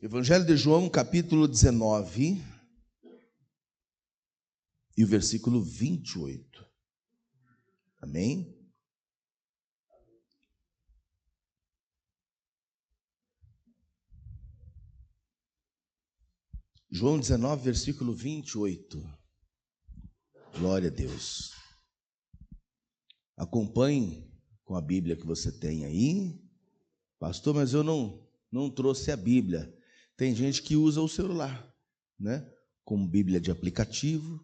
Evangelho de João, capítulo 19, e o versículo 28. Amém? João 19, versículo 28. Glória a Deus. Acompanhe com a Bíblia que você tem aí. Pastor, mas eu não trouxe a Bíblia. Tem gente que usa o celular, né? Como Bíblia de aplicativo,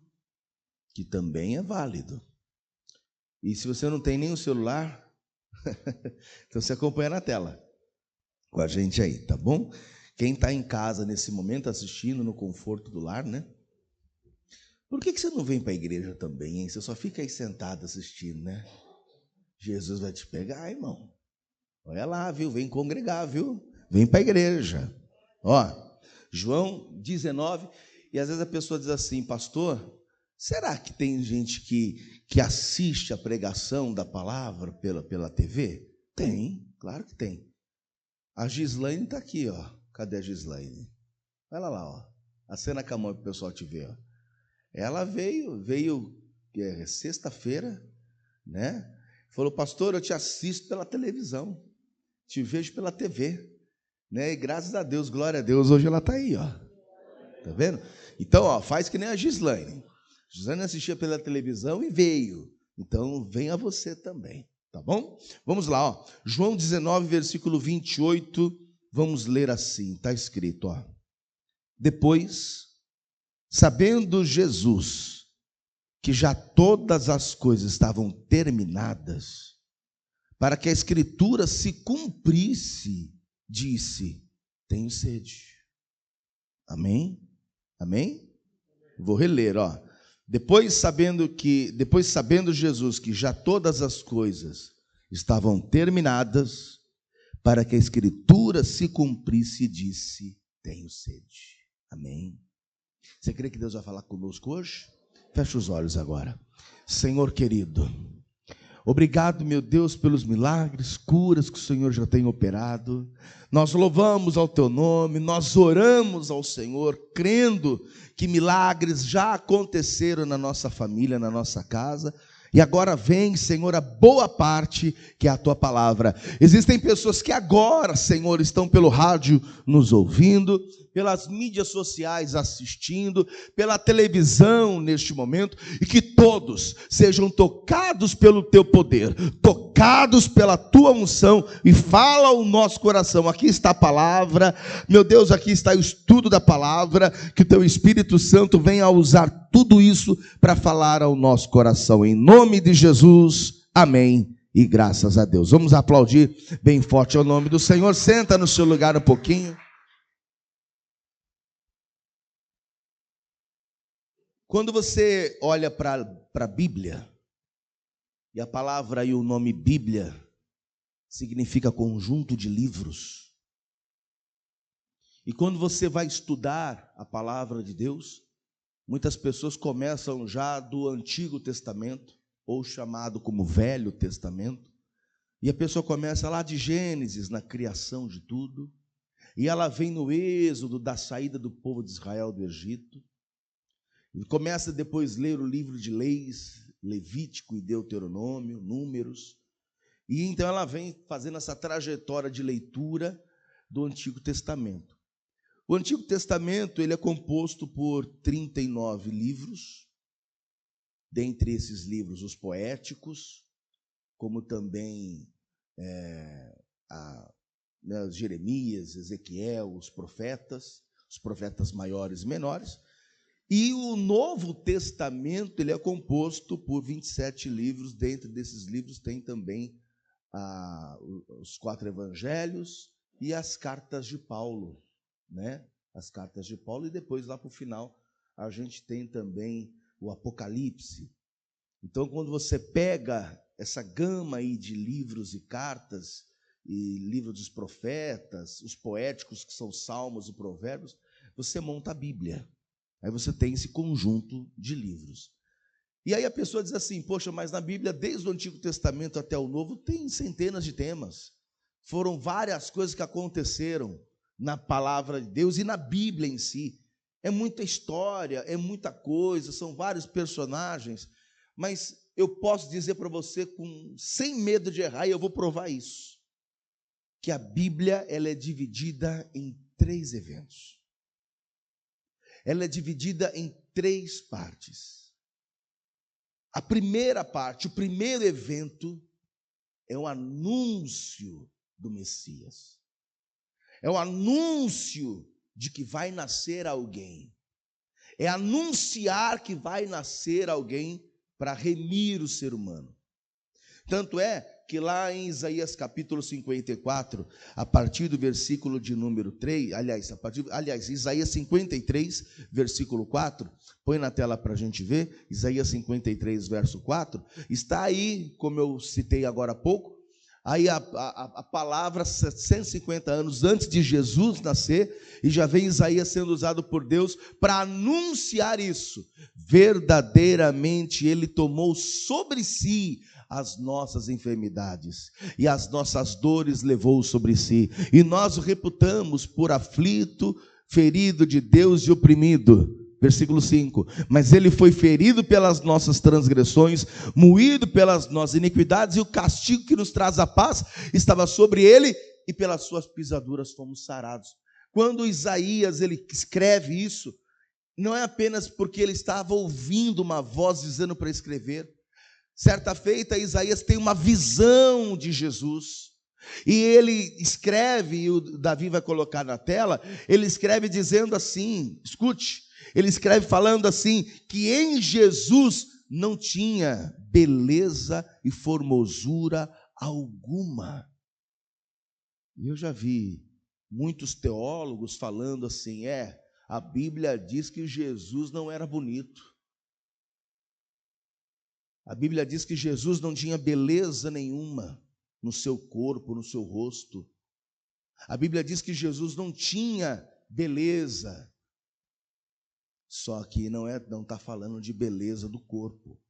que também é válido. E se você não tem nem o celular, então você acompanha na tela com a gente aí, tá bom? Quem está em casa nesse momento assistindo no conforto do lar, né? Por que você não vem para a igreja também, hein? Você só fica aí sentado assistindo, né? Jesus vai te pegar, irmão. Olha lá, viu? Vem congregar, viu? Vem para a igreja. Ó, João 19, e às vezes a pessoa diz assim, pastor, será que tem gente que assiste a pregação da palavra pela TV? Tem, claro que tem. A Gislaine está aqui, ó. Cadê a Gislaine? Olha lá, ó. Acena com a mão para o pessoal te ver, ó. Ela veio sexta-feira, né? Falou, pastor, eu te assisto pela televisão, te vejo pela TV, né? E graças a Deus, glória a Deus, hoje ela está aí, ó. Tá vendo? Então, ó, faz que nem a Gislaine. Gislaine assistia pela televisão e veio. Então, venha você também, tá bom? Vamos lá, ó. João 19, versículo 28, vamos ler assim, está escrito, ó. Depois, sabendo Jesus que já todas as coisas estavam terminadas, para que a Escritura se cumprisse, disse, tenho sede. Amém? Amém? Vou reler, ó. Depois sabendo Jesus que já todas as coisas estavam terminadas, para que a Escritura se cumprisse, disse, tenho sede. Amém? Você crê que Deus vai falar conosco hoje? Fecha os olhos agora. Senhor querido, obrigado, meu Deus, pelos milagres, curas que o Senhor já tem operado. Nós louvamos ao teu nome, nós oramos ao Senhor, crendo que milagres já aconteceram na nossa família, na nossa casa. E agora vem, Senhor, a boa parte que é a tua palavra. Existem pessoas que agora, Senhor, estão pelo rádio nos ouvindo, pelas mídias sociais assistindo, pela televisão neste momento, e que todos sejam tocados pelo teu poder, tocados pela tua unção, e fala o nosso coração. Aqui está a palavra, meu Deus, aqui está o estudo da palavra, que o teu Espírito Santo venha usar tudo isso para falar ao nosso coração. Em nome de Jesus, amém e graças a Deus. Vamos aplaudir bem forte ao nome do Senhor. Senta no seu lugar um pouquinho. Quando você olha para a Bíblia, e a palavra e o nome Bíblia significa conjunto de livros, e quando você vai estudar a palavra de Deus, muitas pessoas começam já do Antigo Testamento, ou chamado como Velho Testamento, e a pessoa começa lá de Gênesis, na criação de tudo, e ela vem no êxodo da saída do povo de Israel do Egito, e começa depois a ler o livro de Leis, Levítico e Deuteronômio, Números, e então ela vem fazendo essa trajetória de leitura do Antigo Testamento. O Antigo Testamento ele é composto por 39 livros, dentre esses livros os poéticos, como também Jeremias, Ezequiel, os profetas maiores e menores. E o Novo Testamento ele é composto por 27 livros. Dentro desses livros tem também os 4 evangelhos e as cartas de Paulo, né? As cartas de Paulo, e depois lá para o final a gente tem também o Apocalipse. Então, quando você pega essa gama aí de livros e cartas, e livros dos profetas, os poéticos que são salmos e provérbios, você monta a Bíblia. Aí você tem esse conjunto de livros. E aí a pessoa diz assim, poxa, mas na Bíblia, desde o Antigo Testamento até o Novo, tem centenas de temas. Foram várias coisas que aconteceram. na palavra de Deus e na Bíblia em si. É muita história, é muita coisa, são vários personagens, mas eu posso dizer para você sem medo de errar, e eu vou provar isso, que a Bíblia ela é dividida em 3 eventos. Ela é dividida em 3 partes. A primeira parte, o primeiro evento, é o anúncio do Messias. É o anúncio de que vai nascer alguém. É anunciar que vai nascer alguém para remir o ser humano. Tanto é que lá em Isaías capítulo 54, a partir do versículo de número 3, Isaías 53, versículo 4, põe na tela para a gente ver, Isaías 53, verso 4, está aí, como eu citei agora há pouco, aí a palavra 150 anos antes de Jesus nascer, e já vem Isaías sendo usado por Deus para anunciar isso. Verdadeiramente ele tomou sobre si as nossas enfermidades, e as nossas dores levou sobre si, e nós o reputamos por aflito, ferido de Deus e oprimido. Versículo 5, mas ele foi ferido pelas nossas transgressões, moído pelas nossas iniquidades, e o castigo que nos traz a paz estava sobre ele, e pelas suas pisaduras fomos sarados. Quando Isaías ele escreve isso, não é apenas porque ele estava ouvindo uma voz dizendo para escrever. Certa feita, Isaías tem uma visão de Jesus, e ele escreve, e o Davi vai colocar na tela, ele escreve dizendo assim, escute, ele escreve falando assim, que em Jesus não tinha beleza e formosura alguma. E eu já vi muitos teólogos falando assim, a Bíblia diz que Jesus não era bonito. A Bíblia diz que Jesus não tinha beleza nenhuma no seu corpo, no seu rosto. A Bíblia diz que Jesus não tinha beleza. Só que não está falando de beleza do corpo.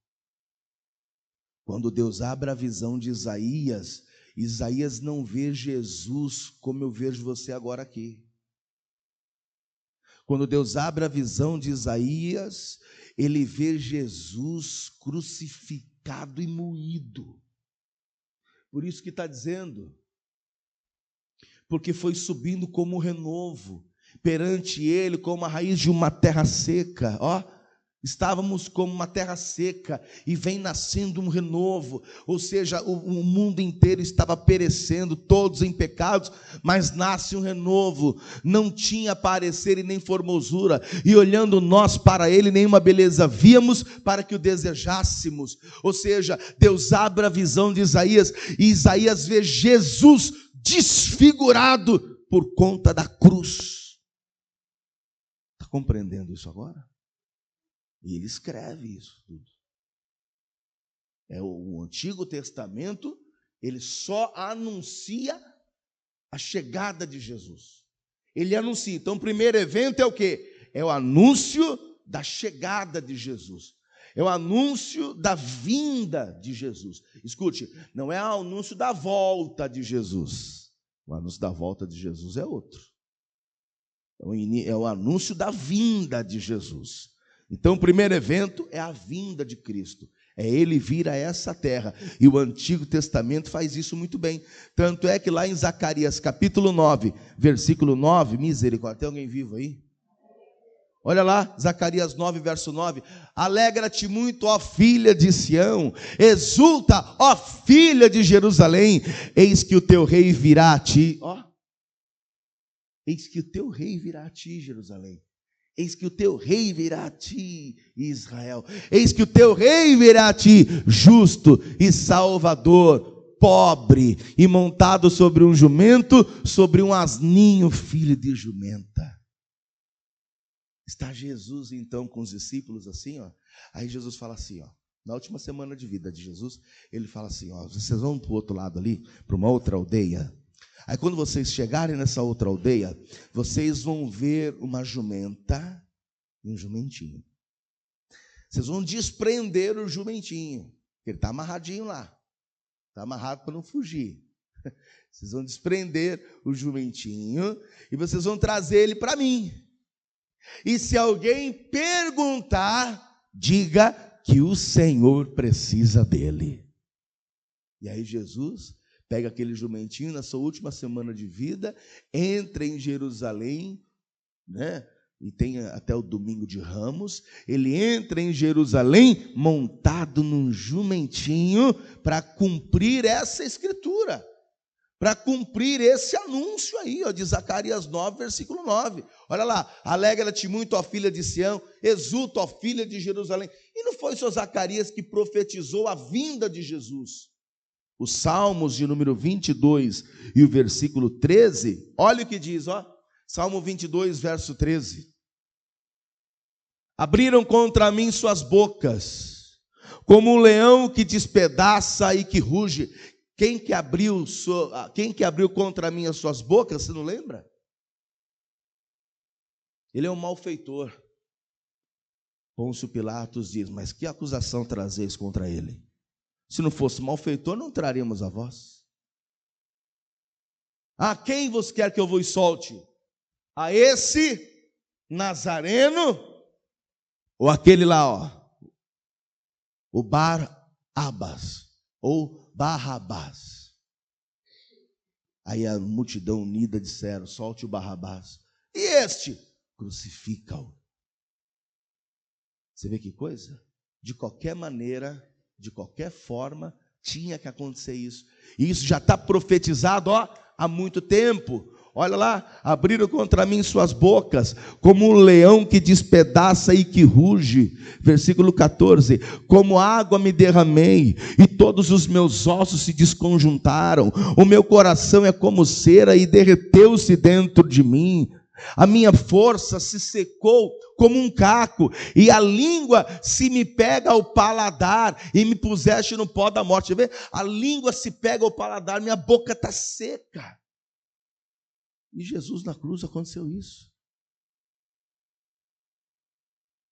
Quando Deus abre a visão de Isaías, Isaías não vê Jesus como eu vejo você agora aqui. Quando Deus abre a visão de Isaías, ele vê Jesus crucificado e moído. Por isso que está dizendo, porque foi subindo como renovo, perante ele como a raiz de uma terra seca, estávamos como uma terra seca, e vem nascendo um renovo, ou seja, o mundo inteiro estava perecendo, todos em pecados, mas nasce um renovo, não tinha parecer e nem formosura, e olhando nós para ele, nenhuma beleza víamos para que o desejássemos, ou seja, Deus abre a visão de Isaías, e Isaías vê Jesus desfigurado por conta da cruz. Está compreendendo isso agora? E ele escreve isso tudo. O Antigo Testamento, ele só anuncia a chegada de Jesus. Ele anuncia. Então, o primeiro evento é o quê? É o anúncio da chegada de Jesus. É o anúncio da vinda de Jesus. Escute, não é o anúncio da volta de Jesus. O anúncio da volta de Jesus é outro. É o anúncio da vinda de Jesus. Então, o primeiro evento é a vinda de Cristo. É ele vir a essa terra. E o Antigo Testamento faz isso muito bem. Tanto é que lá em Zacarias capítulo 9, versículo 9, misericórdia, tem alguém vivo aí? Olha lá, Zacarias 9, verso 9. Alegra-te muito, ó filha de Sião. Exulta, ó filha de Jerusalém. Eis que o teu rei virá a ti. Eis que o teu rei virá a ti, Jerusalém. Eis que o teu rei virá a ti, Israel. Eis que o teu rei virá a ti, justo e salvador, pobre e montado sobre um jumento, sobre um asninho, filho de jumenta. Está Jesus então com os discípulos assim, Aí Jesus fala assim, na última semana de vida de Jesus, ele fala assim, vocês vão para o outro lado ali, para uma outra aldeia. Aí quando vocês chegarem nessa outra aldeia, vocês vão ver uma jumenta e um jumentinho. Vocês vão desprender o jumentinho, ele está amarradinho lá. Está amarrado para não fugir. Vocês vão desprender o jumentinho e vocês vão trazer ele para mim. E se alguém perguntar, diga que o Senhor precisa dele. E aí Jesus pega aquele jumentinho na sua última semana de vida, entra em Jerusalém, né? E tem até o domingo de Ramos, ele entra em Jerusalém montado num jumentinho para cumprir essa escritura, para cumprir esse anúncio aí, ó, de Zacarias 9, versículo 9. Olha lá, alegra-te muito, ó filha de Sião, exulta, ó filha de Jerusalém. E não foi só Zacarias que profetizou a vinda de Jesus. Os Salmos de número 22 e o versículo 13, olha o que diz, ó. Salmo 22, verso 13. Abriram contra mim suas bocas, como um leão que despedaça e que ruge. Quem que abriu contra mim as suas bocas, você não lembra? Ele é um malfeitor. Pôncio Pilatos diz, mas que acusação trazeis contra ele? Se não fosse malfeitor, não traríamos a vós. A quem vos quer que eu vos solte? A esse Nazareno, ou aquele lá, ó, o Barabás, ou Barrabás. Aí a multidão unida disseram, solte o Barrabás. E este? Crucifica-o. Você vê que coisa? De qualquer maneira, de qualquer forma, tinha que acontecer isso. E isso já está profetizado, ó, há muito tempo. Olha lá, abriram contra mim suas bocas, como um leão que despedaça e que ruge. Versículo 14, como água me derramei, e todos os meus ossos se desconjuntaram. O meu coração é como cera e derreteu-se dentro de mim. A minha força se secou como um caco, e a língua se me pega ao paladar, e me puseste no pó da morte. Vê? A língua se pega ao paladar, minha boca está seca. E Jesus na cruz aconteceu isso.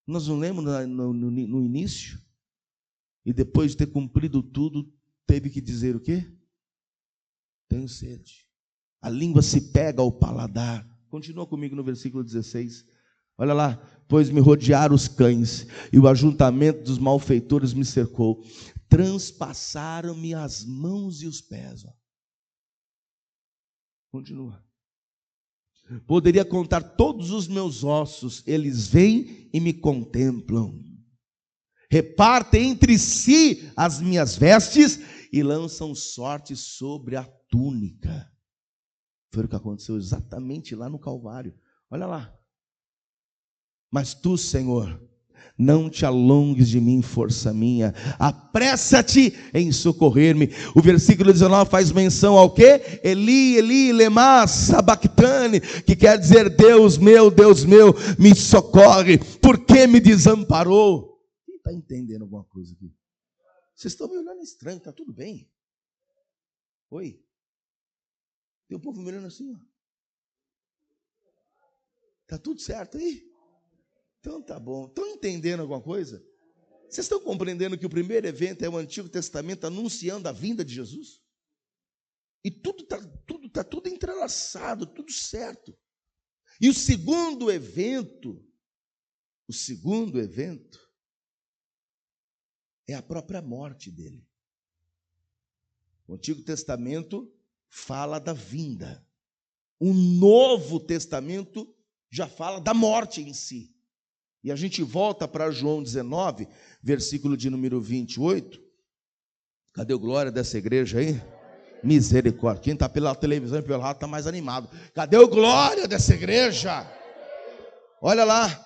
Nós não lemos no início? E depois de ter cumprido tudo, teve que dizer o quê? Tenho sede. A língua se pega ao paladar. Continua comigo no versículo 16. Olha lá. Pois me rodearam os cães, e o ajuntamento dos malfeitores me cercou. Transpassaram-me as mãos e os pés. Ó. Continua. Poderia contar todos os meus ossos, eles vêm e me contemplam. Repartem entre si as minhas vestes e lançam sorte sobre a túnica. Foi o que aconteceu exatamente lá no Calvário. Olha lá. Mas tu, Senhor, não te alongues de mim, força minha, apressa-te em socorrer-me. O versículo 19 faz menção ao quê? Eli, Eli, lema sabactane, que quer dizer, Deus meu, me socorre, por que me desamparou? Quem está entendendo alguma coisa aqui? Vocês estão me olhando estranho, está tudo bem? Oi? Tem um povo me olhando assim, ó. Está tudo certo aí? Então tá bom. Estão entendendo alguma coisa? Vocês estão compreendendo que o primeiro evento é o Antigo Testamento anunciando a vinda de Jesus? E tudo está entrelaçado, tudo certo. E o segundo evento é a própria morte dele. O Antigo Testamento fala da vinda. O Novo Testamento já fala da morte em si. E a gente volta para João 19, versículo de número 28. Cadê o glória dessa igreja aí? Misericórdia. Quem está pela televisão e pelo rádio está mais animado. Cadê o glória dessa igreja? Olha lá.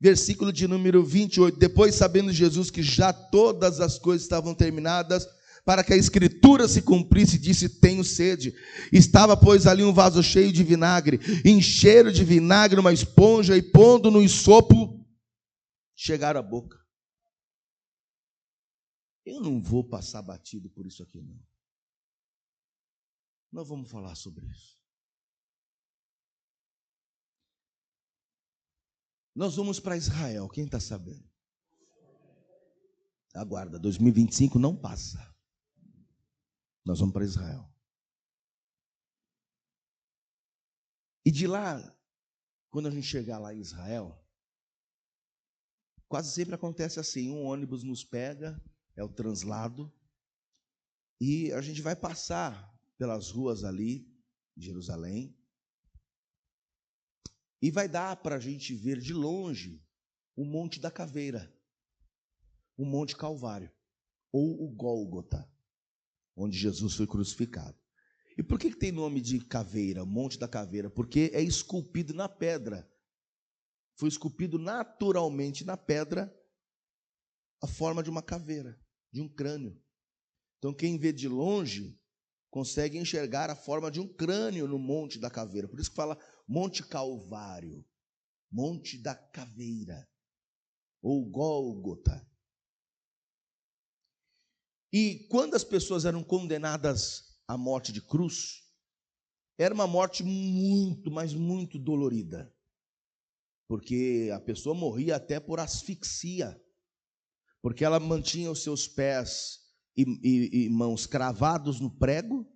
Versículo de número 28. Depois, sabendo Jesus que já todas as coisas estavam terminadas, para que a escritura se cumprisse, disse, tenho sede. Estava, pois, ali um vaso cheio de vinagre. Encheram de vinagre uma esponja e pondo no ensopo, chegaram à boca. Eu não vou passar batido por isso aqui, não. Nós vamos falar sobre isso. Nós vamos para Israel, quem está sabendo? Aguarda, 2025 não passa. Nós vamos para Israel. E de lá, quando a gente chegar lá em Israel, quase sempre acontece assim, um ônibus nos pega, é o translado, e a gente vai passar pelas ruas ali, de Jerusalém, e vai dar para a gente ver de longe o Monte da Caveira, o Monte Calvário, ou o Gólgota, onde Jesus foi crucificado. E por que tem nome de caveira, Monte da Caveira? Porque é esculpido na pedra. Foi esculpido naturalmente na pedra a forma de uma caveira, de um crânio. Então quem vê de longe consegue enxergar a forma de um crânio no Monte da Caveira. Por isso que fala Monte Calvário, Monte da Caveira, ou Gólgota. E quando as pessoas eram condenadas à morte de cruz, era uma morte muito, mas muito dolorida. Porque a pessoa morria até por asfixia, porque ela mantinha os seus pés e mãos cravados no prego,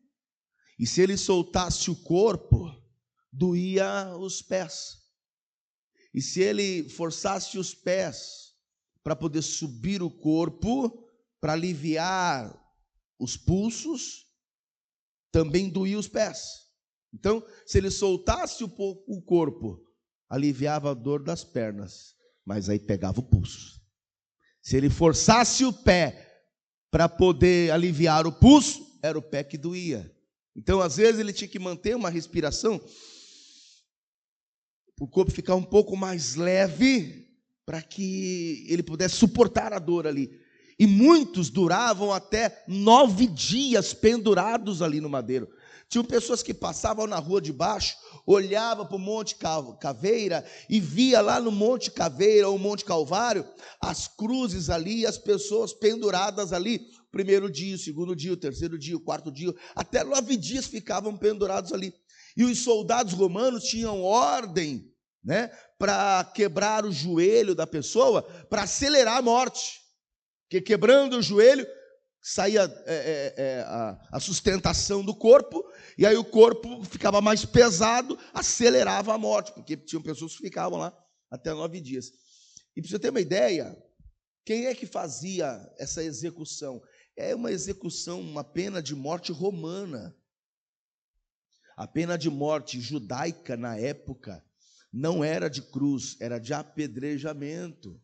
e se ele soltasse o corpo, doía os pés. E se ele forçasse os pés para poder subir o corpo, para aliviar os pulsos, também doía os pés. Então, se ele soltasse o corpo, aliviava a dor das pernas, mas aí pegava o pulso. Se ele forçasse o pé para poder aliviar o pulso, era o pé que doía. Então, às vezes, ele tinha que manter uma respiração, o corpo ficar um pouco mais leve, para que ele pudesse suportar a dor ali. E muitos duravam até 9 dias pendurados ali no madeiro. Tinham pessoas que passavam na rua de baixo, olhavam para o Monte Caveira e via lá no Monte Caveira ou Monte Calvário as cruzes ali, as pessoas penduradas ali. O primeiro dia, o segundo dia, o terceiro dia, o quarto dia, até 9 dias ficavam pendurados ali. E os soldados romanos tinham ordem, né, para quebrar o joelho da pessoa, para acelerar a morte. Porque quebrando o joelho, saía a sustentação do corpo, e aí o corpo ficava mais pesado, acelerava a morte, porque tinham pessoas que ficavam lá até 9 dias. E para você ter uma ideia, quem é que fazia essa execução? É uma execução, uma pena de morte romana. A pena de morte judaica na época não era de cruz, era de apedrejamento.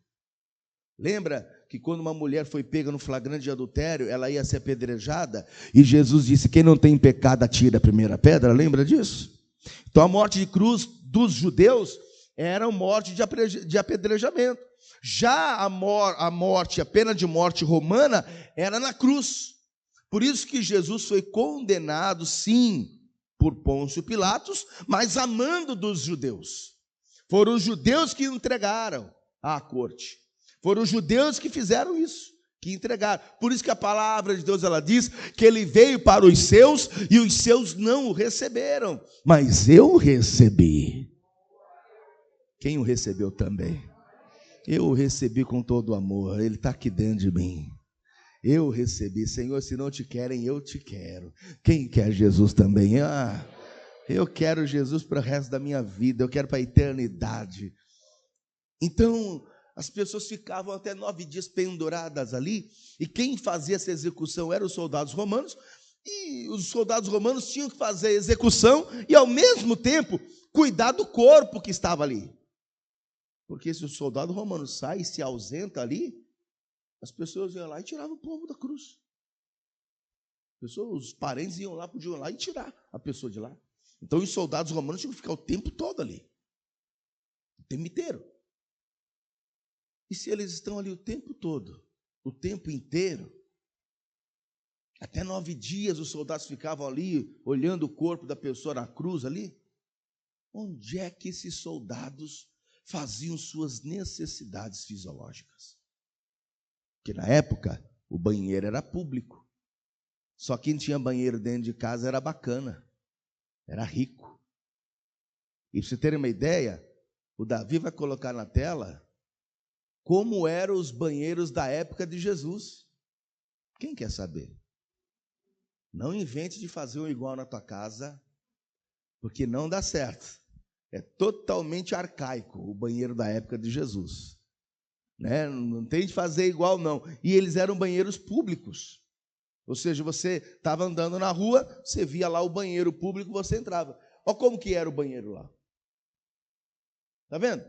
Lembra que quando uma mulher foi pega no flagrante de adultério, ela ia ser apedrejada, e Jesus disse: quem não tem pecado atira a primeira pedra? Lembra disso? Então a morte de cruz dos judeus era morte de apedrejamento. Já a morte, a pena de morte romana era na cruz. Por isso que Jesus foi condenado, sim, por Pôncio Pilatos, mas amando dos judeus. Foram os judeus que entregaram à corte. Foram os judeus que fizeram isso, que entregaram. Por isso que a palavra de Deus, ela diz que ele veio para os seus e os seus não o receberam. Mas eu o recebi. Quem o recebeu também? Eu o recebi com todo o amor. Ele está aqui dentro de mim. Eu o recebi. Senhor, se não te querem, eu te quero. Quem quer Jesus também? Eu quero Jesus para o resto da minha vida. Eu quero para a eternidade. Então, as pessoas ficavam até 9 dias penduradas ali, e quem fazia essa execução eram os soldados romanos, e os soldados romanos tinham que fazer a execução e, ao mesmo tempo, cuidar do corpo que estava ali. Porque se o soldado romano sai e se ausenta ali, as pessoas iam lá e tiravam o povo da cruz. Os parentes iam lá, podiam ir lá e tirar a pessoa de lá. Então, os soldados romanos tinham que ficar o tempo todo ali, o tempo inteiro. E se eles estão ali o tempo todo, o tempo inteiro, até 9 dias os soldados ficavam ali, olhando o corpo da pessoa na cruz ali, onde é que esses soldados faziam suas necessidades fisiológicas? Porque na época, o banheiro era público. Só quem tinha banheiro dentro de casa era bacana, era rico. E para você terem uma ideia, o Davi vai colocar na tela como eram os banheiros da época de Jesus. Quem quer saber? Não invente de fazer um igual na tua casa, porque não dá certo. É totalmente arcaico o banheiro da época de Jesus. Né? Não tem de fazer igual, não. E eles eram banheiros públicos. Ou seja, você estava andando na rua, você via lá o banheiro público, você entrava. Olha como que era o banheiro lá. Está vendo?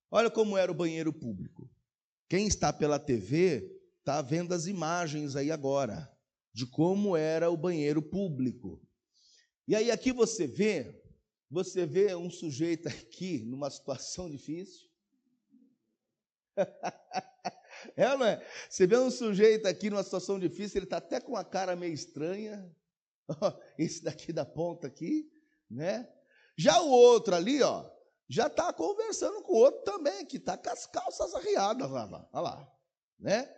Olha como era o banheiro público. Quem está pela TV está vendo as imagens aí agora de como era o banheiro público. E aí aqui você vê um sujeito aqui numa situação difícil. É ou não é? Você vê um sujeito aqui numa situação difícil, ele está até com a cara meio estranha. Esse daqui da ponta aqui, né? Já o outro ali, ó, já está conversando com o outro também, que está com as calças arriadas lá, olha lá, né?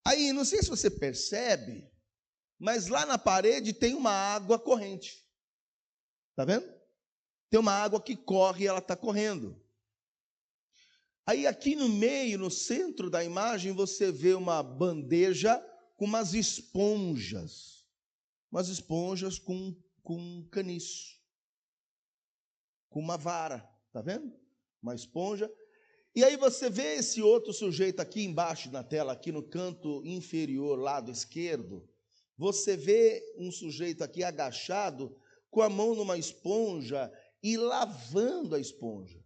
Aí, não sei se você percebe, mas lá na parede tem uma água corrente. Está vendo? Tem uma água que corre e ela está correndo. Aí aqui no meio, no centro da imagem, você vê uma bandeja com umas esponjas com caniço, com uma vara, tá vendo? Uma esponja. E aí você vê esse outro sujeito aqui embaixo na tela, aqui no canto inferior, lado esquerdo, você vê um sujeito aqui agachado, com a mão numa esponja e lavando a esponja.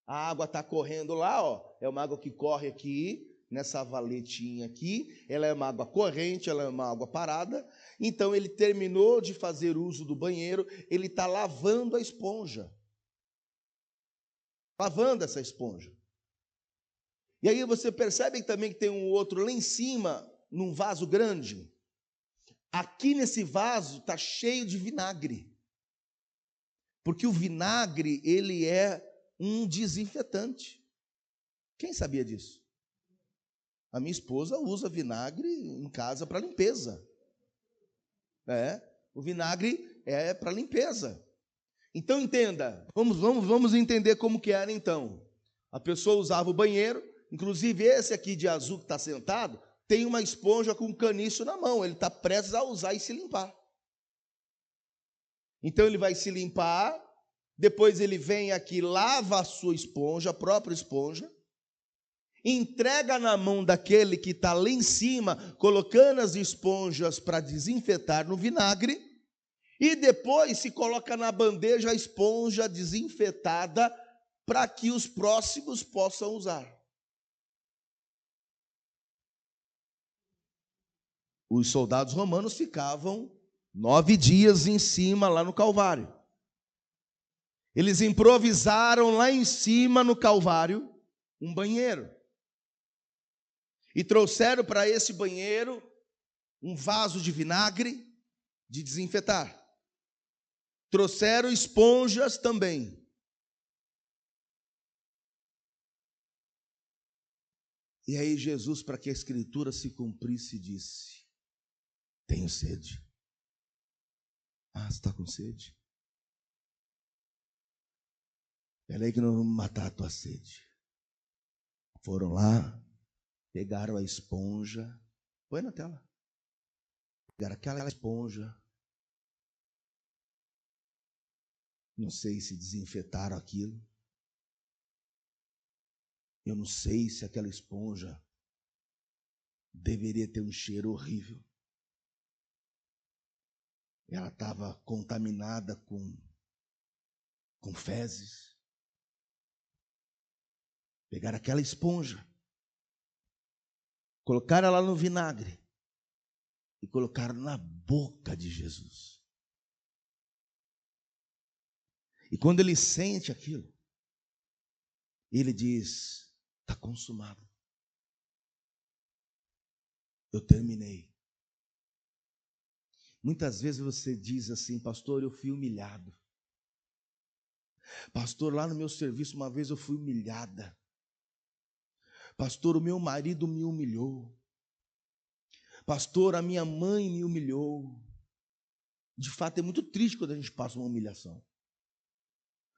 A água está correndo lá, ó, é uma água que corre aqui, nessa valetinha aqui, ela é uma água corrente, ela é uma água parada, então ele terminou de fazer uso do banheiro, ele está lavando a esponja, lavando essa esponja. E aí você percebe também que tem um outro lá em cima, num vaso grande, aqui nesse vaso está cheio de vinagre, porque o vinagre, ele é um desinfetante. Quem sabia disso? A minha esposa usa vinagre em casa para limpeza. O vinagre é para limpeza. Então entenda, vamos entender como que era então. A pessoa usava o banheiro, inclusive esse aqui de azul que está sentado, tem uma esponja com um caniço na mão, ele está prestes a usar e se limpar. Então ele vai se limpar, depois ele vem aqui, lava a sua esponja, a própria esponja, entrega na mão daquele que está lá em cima, colocando as esponjas para desinfetar no vinagre, e depois se coloca na bandeja a esponja desinfetada para que os próximos possam usar. Os soldados romanos ficavam 9 dias em cima lá no Calvário. Eles improvisaram lá em cima no Calvário um banheiro. E trouxeram para esse banheiro um vaso de vinagre de desinfetar. Trouxeram esponjas também. E aí Jesus, para que a escritura se cumprisse, disse: tenho sede. Ah, você está com sede? Espera aí que nós vamos matar a tua sede. Foram lá, pegaram a esponja, põe na tela. Pegaram aquela esponja. Não sei se desinfetaram aquilo. Eu não sei se aquela esponja deveria ter um cheiro horrível. Ela estava contaminada com fezes. Pegaram aquela esponja, colocaram ela no vinagre e colocaram na boca de Jesus. E quando ele sente aquilo, ele diz: está consumado. Eu terminei. Muitas vezes você diz assim: pastor, eu fui humilhado. Pastor, lá no meu serviço uma vez eu fui humilhada. Pastor, o meu marido me humilhou. Pastor, a minha mãe me humilhou. De fato é muito triste quando a gente passa uma humilhação.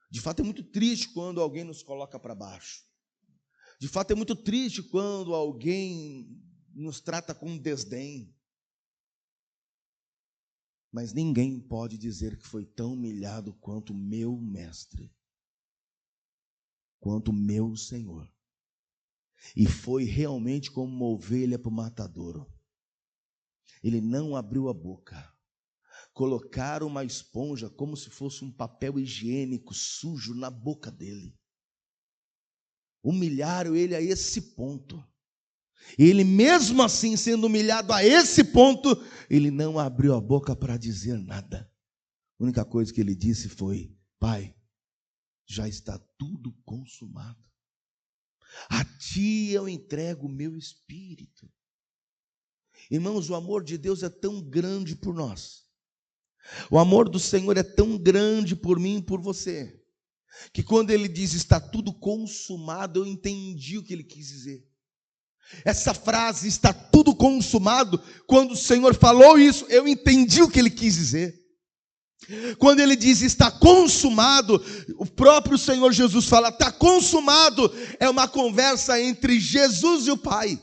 De fato é muito triste quando alguém nos coloca para baixo. De fato é muito triste quando alguém nos trata com desdém. Mas ninguém pode dizer que foi tão humilhado quanto o meu mestre, quanto o meu Senhor. E foi realmente como uma ovelha para o matadouro. Ele não abriu a boca. Colocaram uma esponja como se fosse um papel higiênico sujo na boca dele. Humilharam ele a esse ponto. Ele, mesmo assim, sendo humilhado a esse ponto, ele não abriu a boca para dizer nada. A única coisa que ele disse foi: Pai, já está tudo consumado. A ti eu entrego o meu espírito. Irmãos, o amor de Deus é tão grande por nós. O amor do Senhor é tão grande por mim e por você, que quando ele diz está tudo consumado, eu entendi o que ele quis dizer. Essa frase, está tudo consumado, quando o Senhor falou isso, eu entendi o que ele quis dizer. Quando ele diz está consumado, o próprio Senhor Jesus fala, está consumado, é uma conversa entre Jesus e o Pai,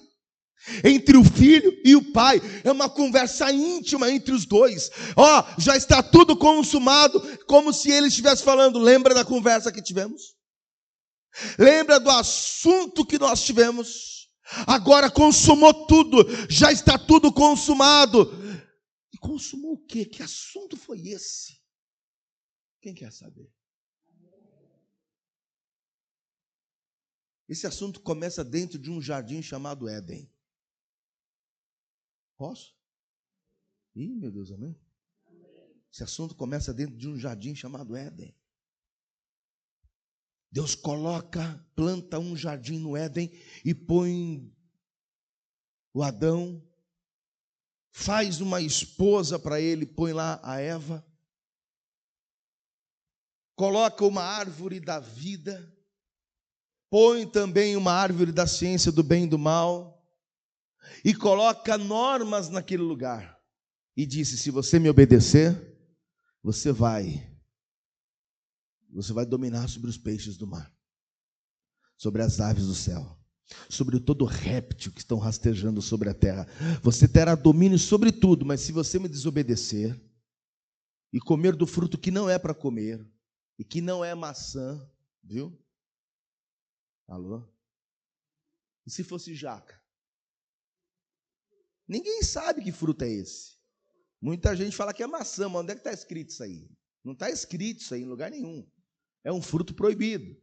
entre o Filho e o Pai, é uma conversa íntima entre os dois. Já está tudo consumado, como se ele estivesse falando. Lembra da conversa que tivemos? Lembra do assunto que nós tivemos? Agora consumou tudo, já está tudo consumado. E consumou o quê? Que assunto foi esse? Quem quer saber? Esse assunto começa dentro de um jardim chamado Éden. Posso? Ih, meu Deus, amém? Esse assunto começa dentro de um jardim chamado Éden. Deus planta um jardim no Éden e põe o Adão, faz uma esposa para ele, põe lá a Eva, coloca uma árvore da vida, põe também uma árvore da ciência do bem e do mal, e coloca normas naquele lugar, e disse, se você me obedecer, você vai dominar sobre os peixes do mar, sobre as aves do céu, sobre todo réptil que estão rastejando sobre a terra. Você terá domínio sobre tudo, mas se você me desobedecer e comer do fruto que não é para comer, e que não é maçã, viu? Alô? E se fosse jaca? Ninguém sabe que fruto é esse. Muita gente fala que é maçã, mas onde é que está escrito isso aí? Não está escrito isso aí em lugar nenhum. É um fruto proibido.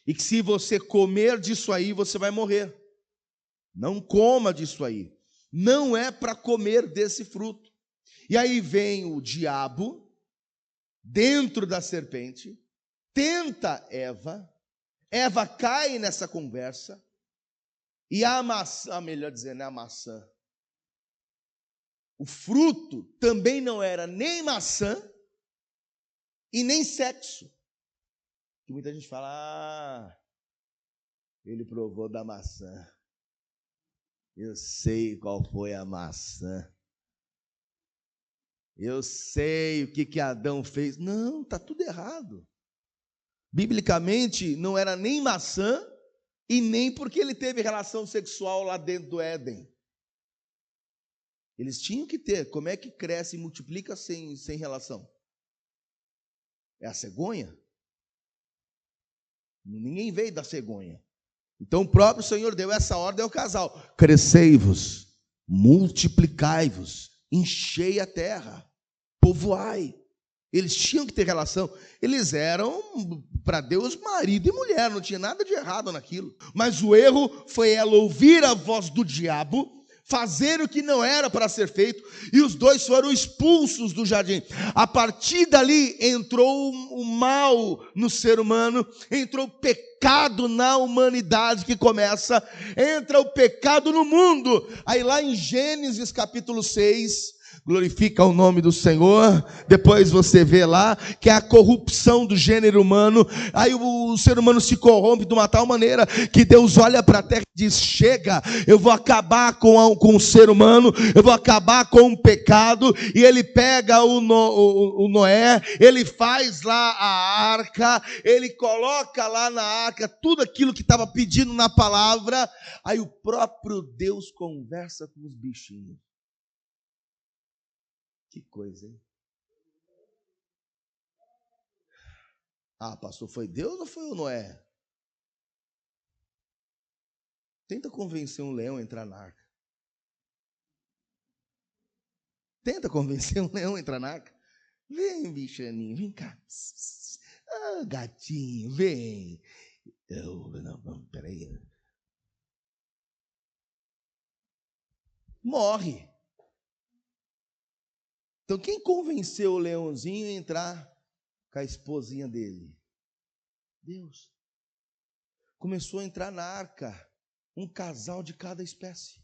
E que se você comer disso aí, você vai morrer. Não coma disso aí. Não é para comer desse fruto. E aí vem o diabo, dentro da serpente, tenta Eva. Eva cai nessa conversa. E a maçã, melhor dizendo, a maçã. O fruto também não era nem maçã e nem sexo. Que muita gente fala, ele provou da maçã. Eu sei qual foi a maçã. Eu sei o que Adão fez. Não, está tudo errado. Biblicamente, não era nem maçã e nem porque ele teve relação sexual lá dentro do Éden. Eles tinham que ter. Como é que cresce e multiplica sem relação? É a cegonha? Ninguém veio da cegonha. Então o próprio Senhor deu essa ordem ao casal: crescei-vos, multiplicai-vos, enchei a terra, povoai. Eles tinham que ter relação. Eles eram, para Deus, marido e mulher. Não tinha nada de errado naquilo. Mas o erro foi ela ouvir a voz do diabo, fazer o que não era para ser feito, e os dois foram expulsos do jardim. A partir dali entrou o mal no ser humano, entrou o pecado na humanidade que começa, entra o pecado no mundo. Aí lá em Gênesis capítulo 6, glorifica o nome do Senhor. Depois você vê lá que é a corrupção do gênero humano. Aí o ser humano se corrompe de uma tal maneira que Deus olha para a terra e diz: chega, eu vou acabar com o ser humano, eu vou acabar com o pecado. E ele pega o Noé, ele faz lá a arca, ele coloca lá na arca tudo aquilo que estava pedindo na palavra. Aí o próprio Deus conversa com os bichinhos. Que coisa, hein? Ah, pastor, foi Deus ou foi o Noé? Tenta convencer um leão a entrar na arca. Tenta convencer um leão a entrar na arca. Vem, bichaninho, vem cá. Ah, gatinho, vem. Não, peraí. Morre. Então, quem convenceu o leãozinho a entrar com a esposinha dele? Deus. Começou a entrar na arca um casal de cada espécie.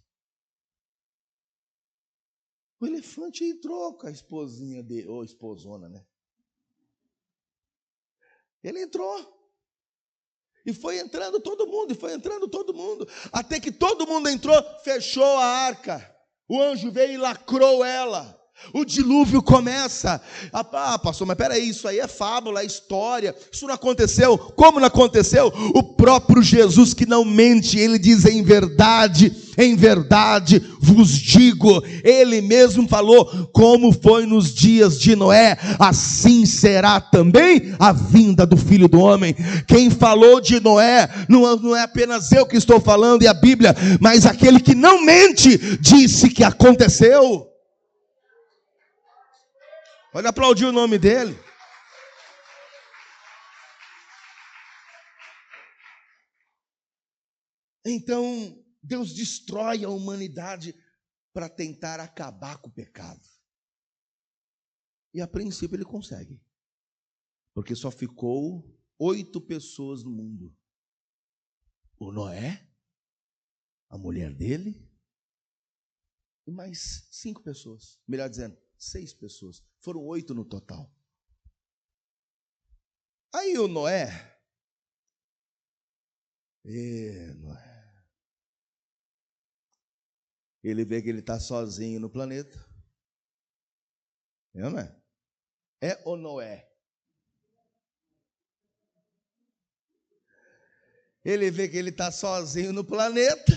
O elefante entrou com a esposinha dele, ou esposona, né? Ele entrou. E foi entrando todo mundo, até que todo mundo entrou, fechou a arca. O anjo veio e lacrou ela. O dilúvio começa. Ah, pastor, mas peraí, isso aí é fábula, é história. Isso não aconteceu. Como não aconteceu? O próprio Jesus, que não mente, ele diz: em verdade vos digo. Ele mesmo falou: como foi nos dias de Noé, assim será também a vinda do Filho do Homem. Quem falou de Noé não é apenas eu que estou falando e a Bíblia, mas aquele que não mente disse que aconteceu. Pode aplaudir o nome dele. Então, Deus destrói a humanidade para tentar acabar com o pecado. E a princípio ele consegue. Porque só ficou 8 pessoas no mundo. O Noé, a mulher dele, e mais 5 pessoas. Melhor dizendo, 6 pessoas. Foram 8 no total. Aí o Noé, ele vê que ele está sozinho no planeta. É ou não é? É ou não é? Ele vê que ele está sozinho no planeta.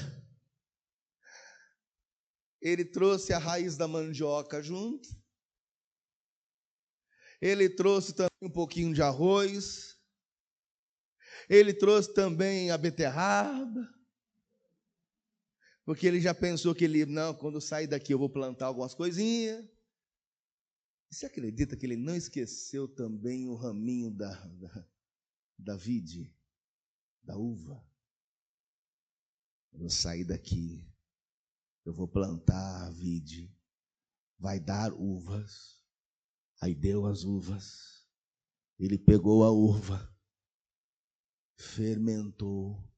Ele trouxe a raiz da mandioca junto. Ele trouxe também um pouquinho de arroz. Ele trouxe também a beterraba. Porque ele já pensou que quando sair daqui eu vou plantar algumas coisinhas. Você acredita que ele não esqueceu também o raminho da vide, da uva? Quando eu sair daqui, eu vou plantar a vide, vai dar uvas. Aí deu as uvas, ele pegou a uva, fermentou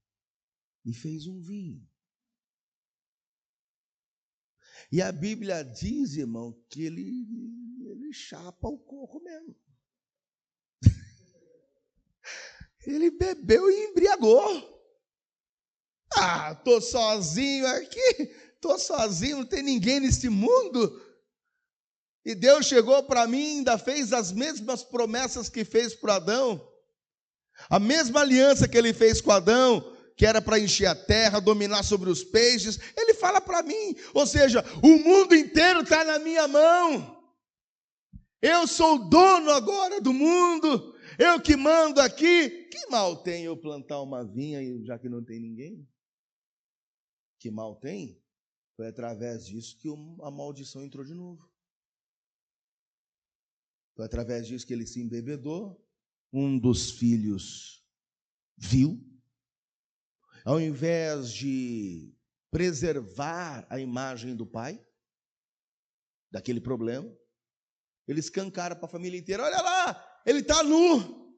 e fez um vinho. E a Bíblia diz, irmão, que ele chapa o coco mesmo. Ele bebeu e embriagou. Ah, estou sozinho aqui, estou sozinho, não tem ninguém nesse mundo. E Deus chegou para mim e ainda fez as mesmas promessas que fez para Adão. A mesma aliança que ele fez com Adão, que era para encher a terra, dominar sobre os peixes. Ele fala para mim, ou seja, o mundo inteiro está na minha mão. Eu sou o dono agora do mundo. Eu que mando aqui. Que mal tem eu plantar uma vinha, já que não tem ninguém? Que mal tem? Foi através disso que a maldição entrou de novo. Foi através disso que ele se embebedou. Um dos filhos viu. Ao invés de preservar a imagem do pai, daquele problema, ele escancara para a família inteira. Olha lá, ele está nu.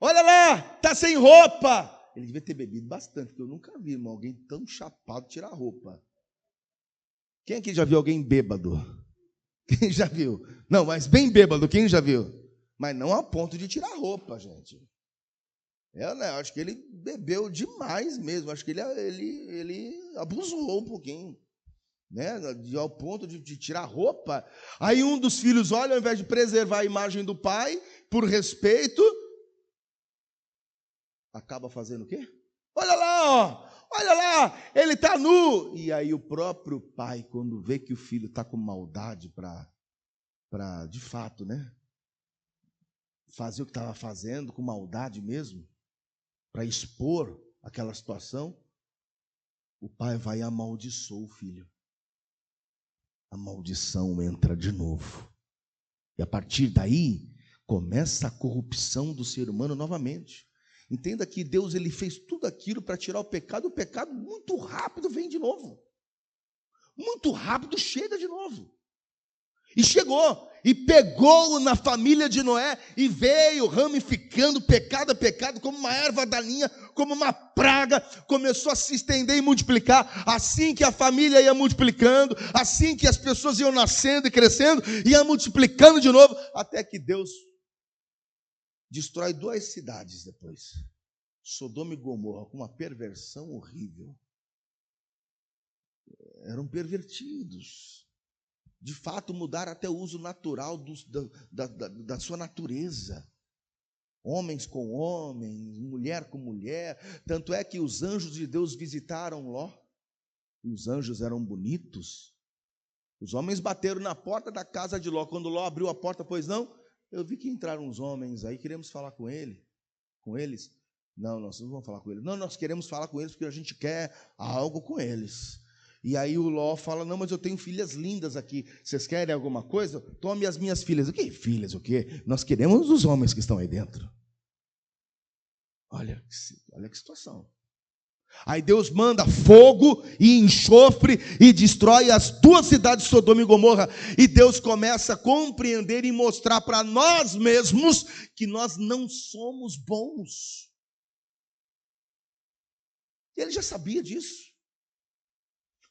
Olha lá, está sem roupa. Ele devia ter bebido bastante, porque eu nunca vi, irmão, alguém tão chapado tirar roupa. Quem aqui já viu alguém bêbado? Quem já viu? Não, mas bem bêbado, quem já viu? Mas não a ponto de tirar roupa, gente. Eu acho que ele bebeu demais mesmo. Acho que ele abusou um pouquinho, né? Ao ponto de tirar roupa. Aí um dos filhos olha, ao invés de preservar a imagem do pai, por respeito, acaba fazendo o quê? Olha lá, ó. Olha lá, ele está nu. E aí o próprio pai, quando vê que o filho está com maldade para de fato, né, fazer o que estava fazendo com maldade mesmo, para expor aquela situação, o pai vai e amaldiçoa o filho. A maldição entra de novo. E a partir daí, começa a corrupção do ser humano novamente. Entenda que Deus ele fez tudo aquilo para tirar o pecado muito rápido vem de novo. Muito rápido chega de novo. E chegou, e pegou na família de Noé, e veio ramificando pecado a pecado, como uma erva daninha, como uma praga, começou a se estender e multiplicar. Assim que a família ia multiplicando, assim que as pessoas iam nascendo e crescendo, ia multiplicando de novo, até que Deus destrói 2 cidades depois. Sodoma e Gomorra, com uma perversão horrível. Eram pervertidos. De fato, mudaram até o uso natural da sua natureza. Homens com homens, mulher com mulher. Tanto é que os anjos de Deus visitaram Ló. E os anjos eram bonitos. Os homens bateram na porta da casa de Ló. Quando Ló abriu a porta, pois não, eu vi que entraram uns homens aí, queremos falar com eles. Não, nós não vamos falar com eles. Não, nós queremos falar com eles porque a gente quer algo com eles. E aí o Ló fala, não, mas eu tenho filhas lindas aqui, vocês querem alguma coisa? Tome as minhas filhas. O que filhas, o quê? Nós queremos os homens que estão aí dentro. Olha que situação. Aí Deus manda fogo e enxofre e destrói as 2 cidades de Sodoma e Gomorra. E Deus começa a compreender e mostrar para nós mesmos que nós não somos bons. E ele já sabia disso.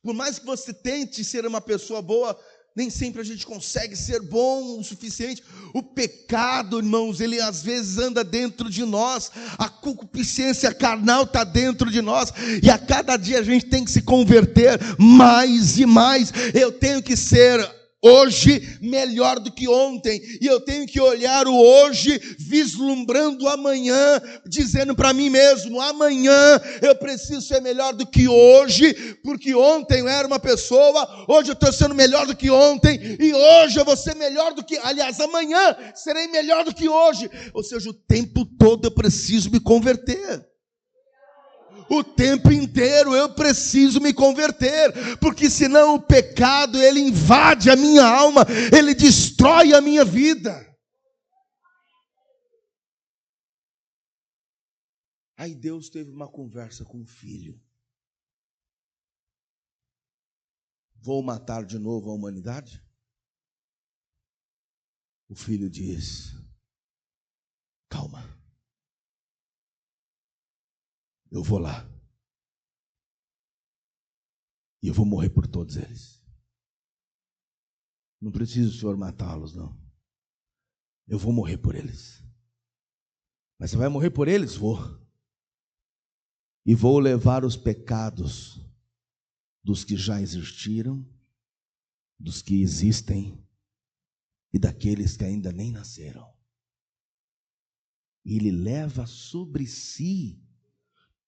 Por mais que você tente ser uma pessoa boa, nem sempre a gente consegue ser bom o suficiente. O pecado, irmãos, ele às vezes anda dentro de nós. A concupiscência carnal está dentro de nós. E a cada dia a gente tem que se converter mais e mais. Eu tenho que ser hoje melhor do que ontem, e eu tenho que olhar o hoje vislumbrando o amanhã, dizendo para mim mesmo, amanhã eu preciso ser melhor do que hoje, porque ontem eu era uma pessoa, hoje eu estou sendo melhor do que ontem, e hoje eu vou ser melhor do que, aliás, amanhã serei melhor do que hoje, ou seja, o tempo todo eu preciso me converter. O tempo inteiro eu preciso me converter, porque senão o pecado, ele invade a minha alma, ele destrói a minha vida. Aí Deus teve uma conversa com o filho. Vou matar de novo a humanidade? O filho diz, calma. Eu vou lá. E eu vou morrer por todos eles. Não precisa o senhor matá-los, não. Eu vou morrer por eles. Mas você vai morrer por eles? Vou. E vou levar os pecados dos que já existiram, dos que existem e daqueles que ainda nem nasceram. E ele leva sobre si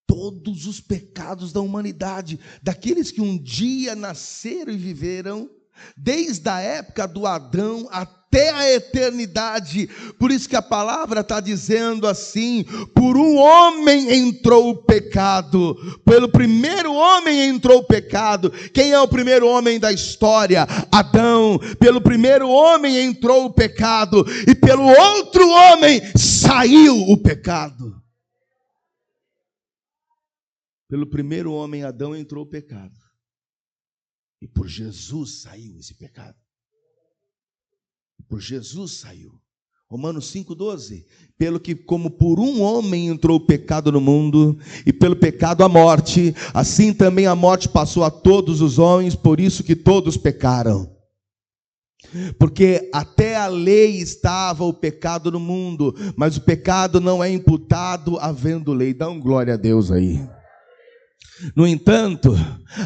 todos os pecados da humanidade, daqueles que um dia nasceram e viveram, desde a época do Adão até a eternidade. Por isso que a palavra está dizendo assim, por um homem entrou o pecado, pelo primeiro homem entrou o pecado. Quem é o primeiro homem da história? Adão. Pelo primeiro homem entrou o pecado, e pelo outro homem saiu o pecado. Pelo primeiro homem, Adão, entrou o pecado. E por Jesus saiu esse pecado. Por Jesus saiu. Romanos 5,12. Pelo que, como por um homem entrou o pecado no mundo, e pelo pecado a morte, assim também a morte passou a todos os homens, por isso que todos pecaram. Porque até a lei estava o pecado no mundo, mas o pecado não é imputado havendo lei. Dá glória a Deus aí. No entanto,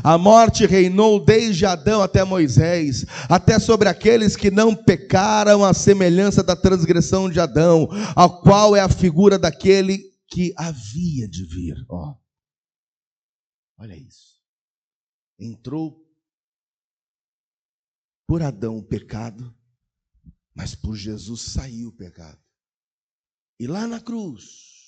a morte reinou desde Adão até Moisés, até sobre aqueles que não pecaram, à semelhança da transgressão de Adão, ao qual é a figura daquele que havia de vir. Olha isso. Entrou por Adão o pecado, Mas por Jesus saiu o pecado. E lá na cruz,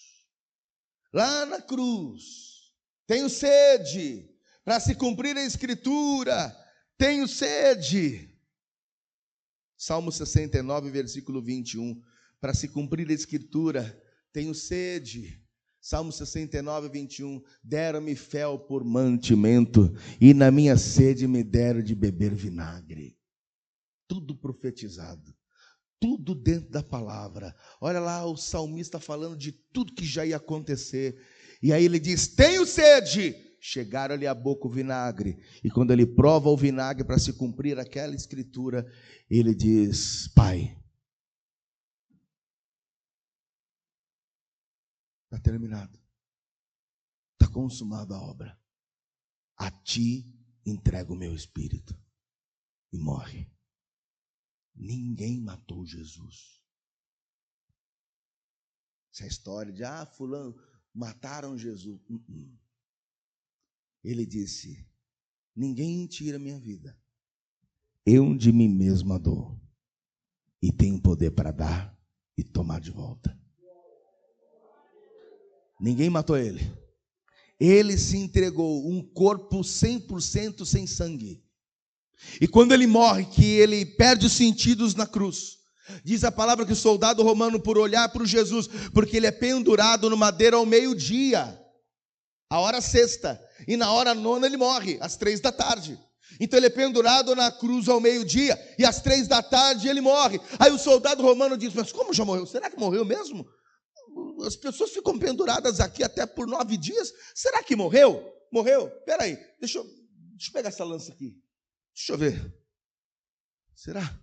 tenho sede, para se cumprir a Escritura, tenho sede. Salmo 69, versículo 21, para se cumprir a Escritura, tenho sede. Salmo 69, 21, deram-me fel por mantimento, e na minha sede me deram de beber vinagre. Tudo profetizado, tudo dentro da palavra. Olha lá o salmista falando de tudo que já ia acontecer. E aí ele diz, tenho sede. Chegaram-lhe à boca o vinagre. E quando ele prova o vinagre para se cumprir aquela escritura, ele diz, Pai, está terminado. Está consumada a obra. A ti entrego o meu espírito. E morre. Ninguém matou Jesus. Essa história de, fulano, mataram Jesus. Ele disse, ninguém tira minha vida. Eu de mim mesmo a dou. E tenho poder para dar e tomar de volta. Ninguém matou ele. Ele se entregou, um corpo 100% sem sangue. E quando ele morre, que ele perde os sentidos na cruz, diz a palavra que o soldado romano, por olhar para Jesus, porque ele é pendurado no madeiro ao meio-dia, a hora sexta, e na hora nona ele morre, às 3 da tarde. Então ele é pendurado na cruz ao meio-dia, e às 3 da tarde ele morre. Aí o soldado romano diz, mas como já morreu? Será que morreu mesmo? As pessoas ficam penduradas aqui até por 9 dias. Será que morreu? Morreu? Peraí, deixa eu pegar essa lança aqui. Deixa eu ver. Será?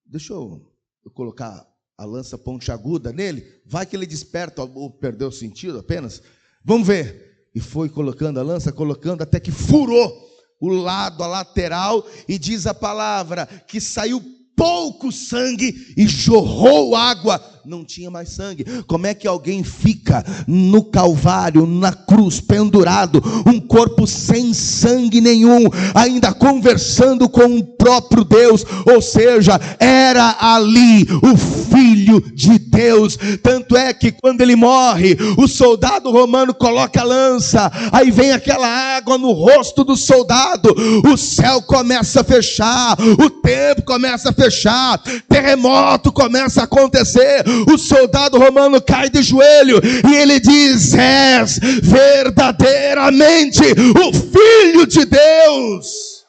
Deixa eu colocar a lança pontiaguda nele. Vai que ele desperta ou perdeu o sentido apenas. Vamos ver. E foi colocando a lança, colocando até que furou o lado, a lateral. E diz a palavra que saiu pouco sangue e jorrou água. Não tinha mais sangue. Como é que alguém fica no Calvário, na cruz, pendurado, um corpo sem sangue nenhum, ainda conversando com o próprio Deus? Ou seja, era ali o Filho de Deus. Tanto é que quando ele morre, o soldado romano coloca a lança, aí vem aquela água no rosto do soldado, o céu começa a fechar, o tempo começa a fechar, terremoto começa a acontecer, o soldado romano cai de joelho e ele diz, és verdadeiramente o Filho de Deus.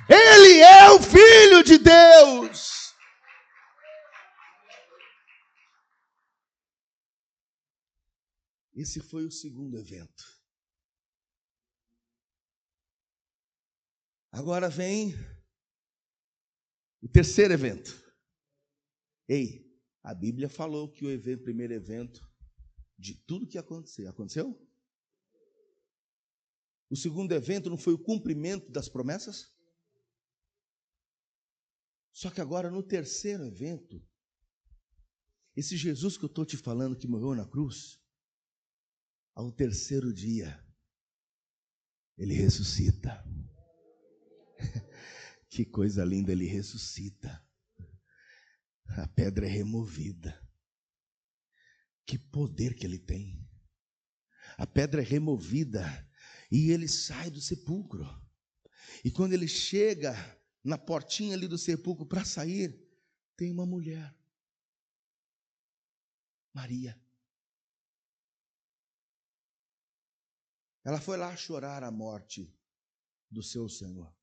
Ele é o Filho de Deus. Esse foi o segundo evento. Agora vem o terceiro evento. Ei, a Bíblia falou que o primeiro evento de tudo que aconteceu. Aconteceu? O segundo evento não foi o cumprimento das promessas? Só que agora no terceiro evento, esse Jesus que eu estou te falando que morreu na cruz, ao terceiro dia, ele ressuscita. Que coisa linda, ele ressuscita. A pedra é removida. Que poder que ele tem. A pedra é removida e ele sai do sepulcro. E quando ele chega na portinha ali do sepulcro para sair, tem uma mulher, Maria. Ela foi lá chorar a morte do seu Senhor.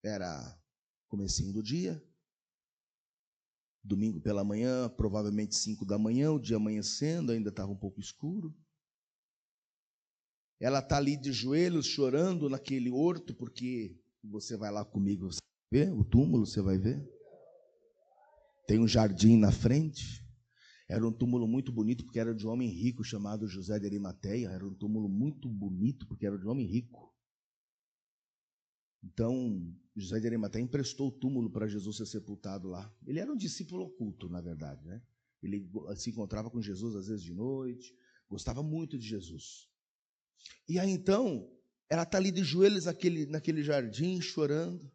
Era comecinho do dia, domingo pela manhã, provavelmente 5 da manhã, o dia amanhecendo, ainda estava um pouco escuro. Ela está ali de joelhos, chorando naquele horto, porque você vai lá comigo, você vai ver o túmulo, você vai ver. Tem um jardim na frente. Era um túmulo muito bonito, porque era de um homem rico, chamado José de Arimateia. Era um túmulo muito bonito, porque era de um homem rico. Então, José de Arimateia emprestou o túmulo para Jesus ser sepultado lá. Ele era um discípulo oculto, na verdade, né? Ele se encontrava com Jesus às vezes de noite, gostava muito de Jesus. E aí então, Ela está ali de joelhos naquele jardim, chorando.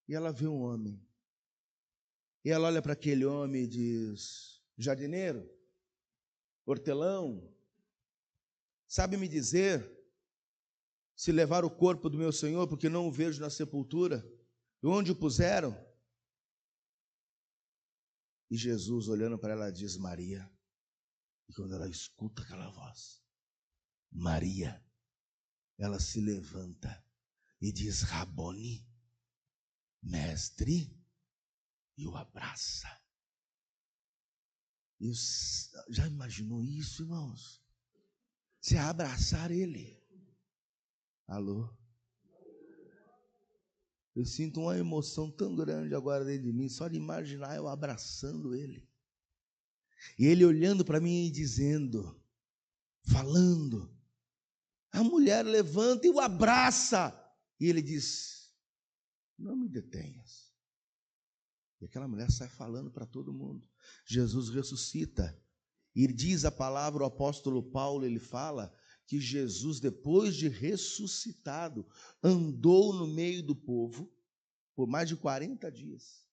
E ela vê um homem. E ela olha para aquele homem e diz: jardineiro, hortelão, sabe me dizer se levar o corpo do meu Senhor, porque não o vejo na sepultura, e onde o puseram? E Jesus, olhando para ela, diz: Maria. E quando ela escuta aquela voz, Maria, ela se levanta e diz: Rabone, mestre, e o abraça. E já imaginou isso, irmãos? Você abraçar ele. Alô? Eu sinto uma emoção tão grande agora dentro de mim, só de imaginar eu abraçando ele. E ele olhando para mim e dizendo, falando. A mulher levanta e o abraça. E ele diz: não me detenhas. E aquela mulher sai falando para todo mundo. Jesus ressuscita. E diz a palavra, o apóstolo Paulo, ele fala que Jesus, depois de ressuscitado, andou no meio do povo por mais de 40 dias.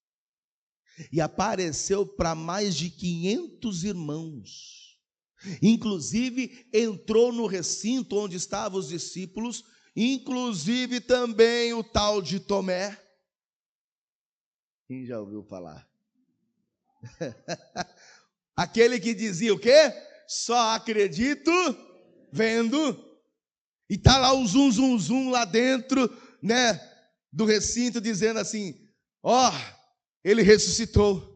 E apareceu para mais de 500 irmãos. Inclusive, entrou no recinto onde estavam os discípulos, inclusive também o tal de Tomé. Quem já ouviu falar? Aquele que dizia o quê? Só acredito vendo. E está lá o zum, zum, zum lá dentro, né, do recinto, dizendo assim: ó, ele ressuscitou.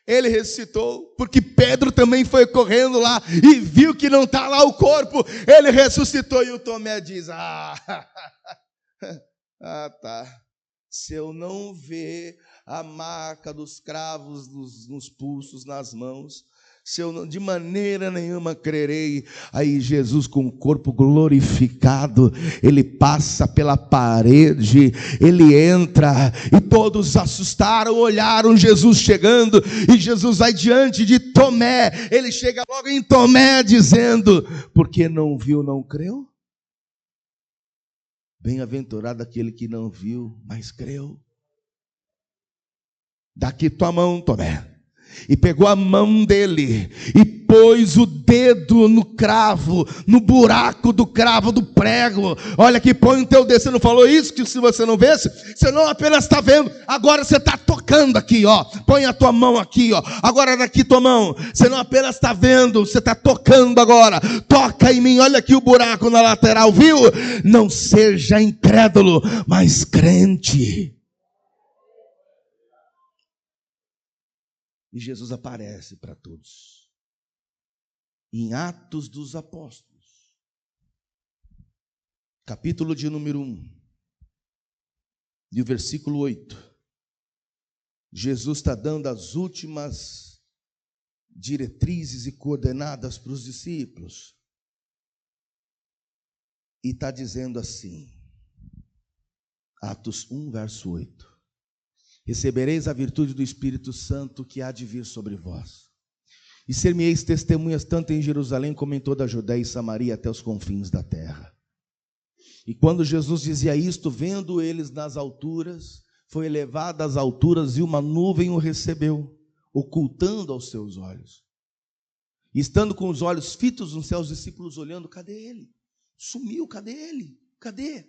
Ele ressuscitou, porque Pedro também foi correndo lá e viu que não está lá o corpo. Ele ressuscitou. E o Tomé diz: tá. Se eu não ver a marca dos cravos nos pulsos, nas mãos, se eu não, de maneira nenhuma crerei. Aí Jesus, com o corpo glorificado, ele passa pela parede, ele entra, e todos assustaram, olharam Jesus chegando, e Jesus vai diante de Tomé, ele chega logo em Tomé dizendo: porque não viu, não creu? Bem-aventurado aquele que não viu, mas creu. Dá aqui tua mão, Tomé. E pegou a mão dele e pôs o dedo no cravo, no buraco do cravo do prego. Olha aqui, põe o teu dedo. Você não falou isso? Que se você não vesse, você não apenas está vendo, agora você está tocando aqui, ó. Põe a tua mão aqui, ó. Agora daqui tua mão. Você não apenas está vendo, você está tocando agora. Toca em mim, olha aqui o buraco na lateral, viu? Não seja incrédulo, mas crente. E Jesus aparece para todos. Em Atos dos Apóstolos, capítulo de número 1, e o versículo 8. Jesus está dando as últimas diretrizes e coordenadas para os discípulos. E está dizendo assim, Atos 1, verso 8. Recebereis a virtude do Espírito Santo que há de vir sobre vós. E ser-me-eis testemunhas tanto em Jerusalém como em toda a Judéia e Samaria até os confins da terra. E quando Jesus dizia isto, vendo eles nas alturas, foi elevado às alturas e uma nuvem o recebeu, ocultando aos seus olhos. E estando com os olhos fitos nos céus, os discípulos olhando, cadê ele? Sumiu, cadê ele? Cadê?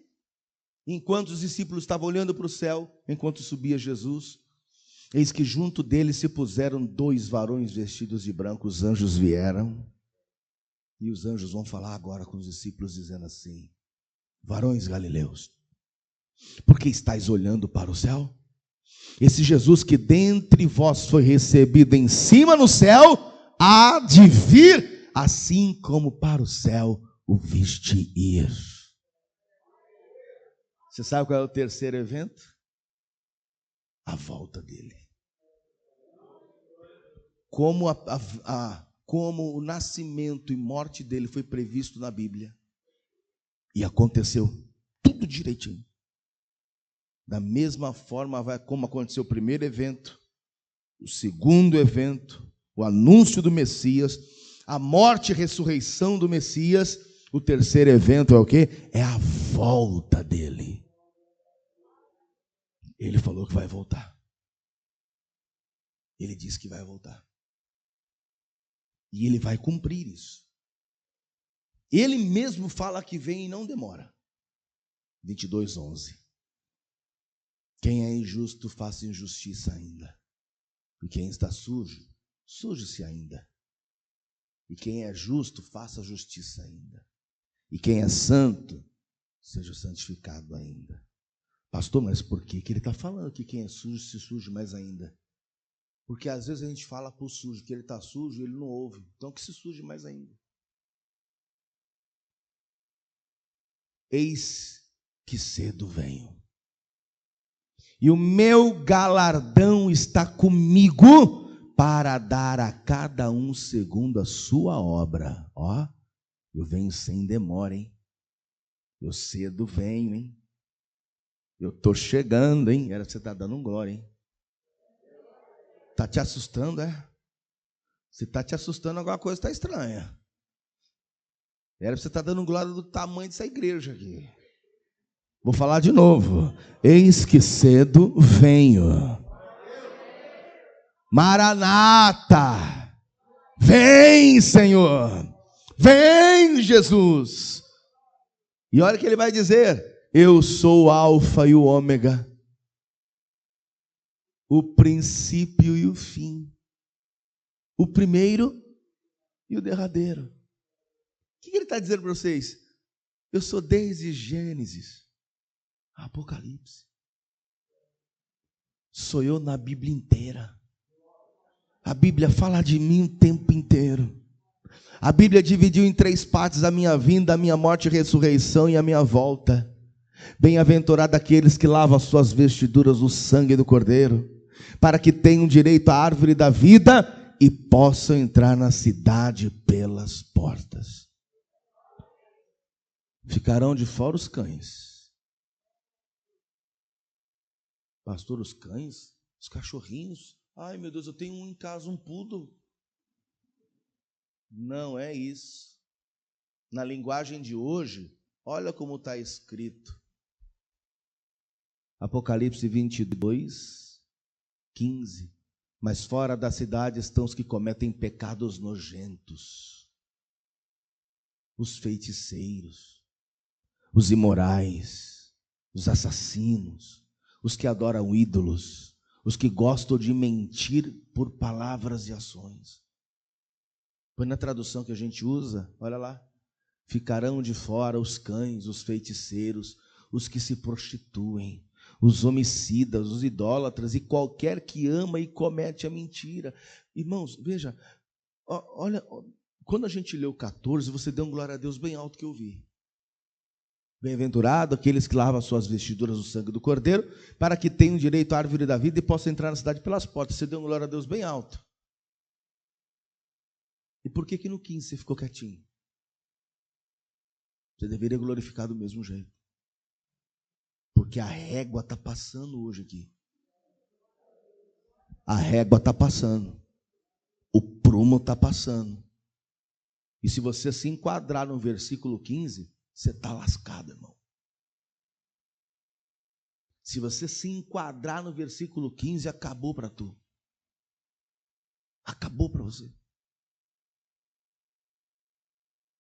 Enquanto os discípulos estavam olhando para o céu, enquanto subia Jesus, eis que junto dele se puseram 2 varões vestidos de branco. Os anjos vieram, e os anjos vão falar agora com os discípulos, dizendo assim: varões galileus, por que estáis olhando para o céu? Esse Jesus que dentre vós foi recebido em cima no céu, há de vir, assim como para o céu o viste ir. Você sabe qual é o terceiro evento? A volta dele. Como, como o nascimento e morte dele foi previsto na Bíblia. E aconteceu tudo direitinho. Da mesma forma como aconteceu o primeiro evento, o segundo evento, o anúncio do Messias, a morte e ressurreição do Messias, O terceiro evento é o quê? É a volta dele. Ele falou que vai voltar. Ele disse que vai voltar. E ele vai cumprir isso. Ele mesmo fala que vem e não demora. 22:11. Quem é injusto, faça injustiça ainda. E quem está sujo, suje-se ainda. E quem é justo, faça justiça ainda. E quem é santo, seja santificado ainda. Pastor, mas por que ele está falando que quem é sujo se suje mais ainda? Porque às vezes a gente fala para o sujo que ele está sujo e ele não ouve. Então que se suje mais ainda. Eis que cedo venho. E o meu galardão está comigo para dar a cada um segundo a sua obra. Ó, eu venho sem demora, hein? Eu cedo venho, hein? Eu estou chegando, hein? Era você estar dando glória, hein? Está te assustando, é? Se está te assustando, alguma coisa está estranha. Era você estar dando glória do tamanho dessa igreja aqui. Vou falar de novo. Eis que cedo venho. Maranata. Vem, Senhor. Vem, Jesus. E olha o que ele vai dizer. Eu sou o Alfa e o Ômega. O princípio e o fim. O primeiro e o derradeiro. O que ele está dizendo para vocês? Eu sou desde Gênesis, Apocalipse. Sou eu na Bíblia inteira. A Bíblia fala de mim o tempo inteiro. A Bíblia dividiu em 3 partes a minha vinda, a minha morte e ressurreição e a minha volta. Bem-aventurado aqueles que lavam as suas vestiduras no sangue do Cordeiro, para que tenham direito à árvore da vida e possam entrar na cidade pelas portas. Ficarão de fora os cães. Pastor, os cães? Os cachorrinhos? Ai, meu Deus, eu tenho um em casa, um poodle. Não é isso. Na linguagem de hoje, olha como está escrito. Apocalipse 22:15. Mas fora da cidade estão os que cometem pecados nojentos, os feiticeiros, os imorais, os assassinos, os que adoram ídolos, os que gostam de mentir por palavras e ações. Põe na tradução que a gente usa, olha lá. Ficarão de fora os cães, os feiticeiros, os que se prostituem, os homicidas, os idólatras e qualquer que ama e comete a mentira. Irmãos, veja, olha, quando a gente leu 14, você deu um glória a Deus bem alto que eu vi. Bem-aventurado aqueles que lavam as suas vestiduras no sangue do Cordeiro, para que tenham direito à árvore da vida e possam entrar na cidade pelas portas. Você deu um glória a Deus bem alto. E por que no 15 você ficou quietinho? Você deveria glorificar do mesmo jeito. Porque a régua está passando hoje aqui. A régua está passando. O prumo está passando. E se você se enquadrar no versículo 15, você está lascado, irmão. Se você se enquadrar no versículo 15, acabou para tu. Acabou para você.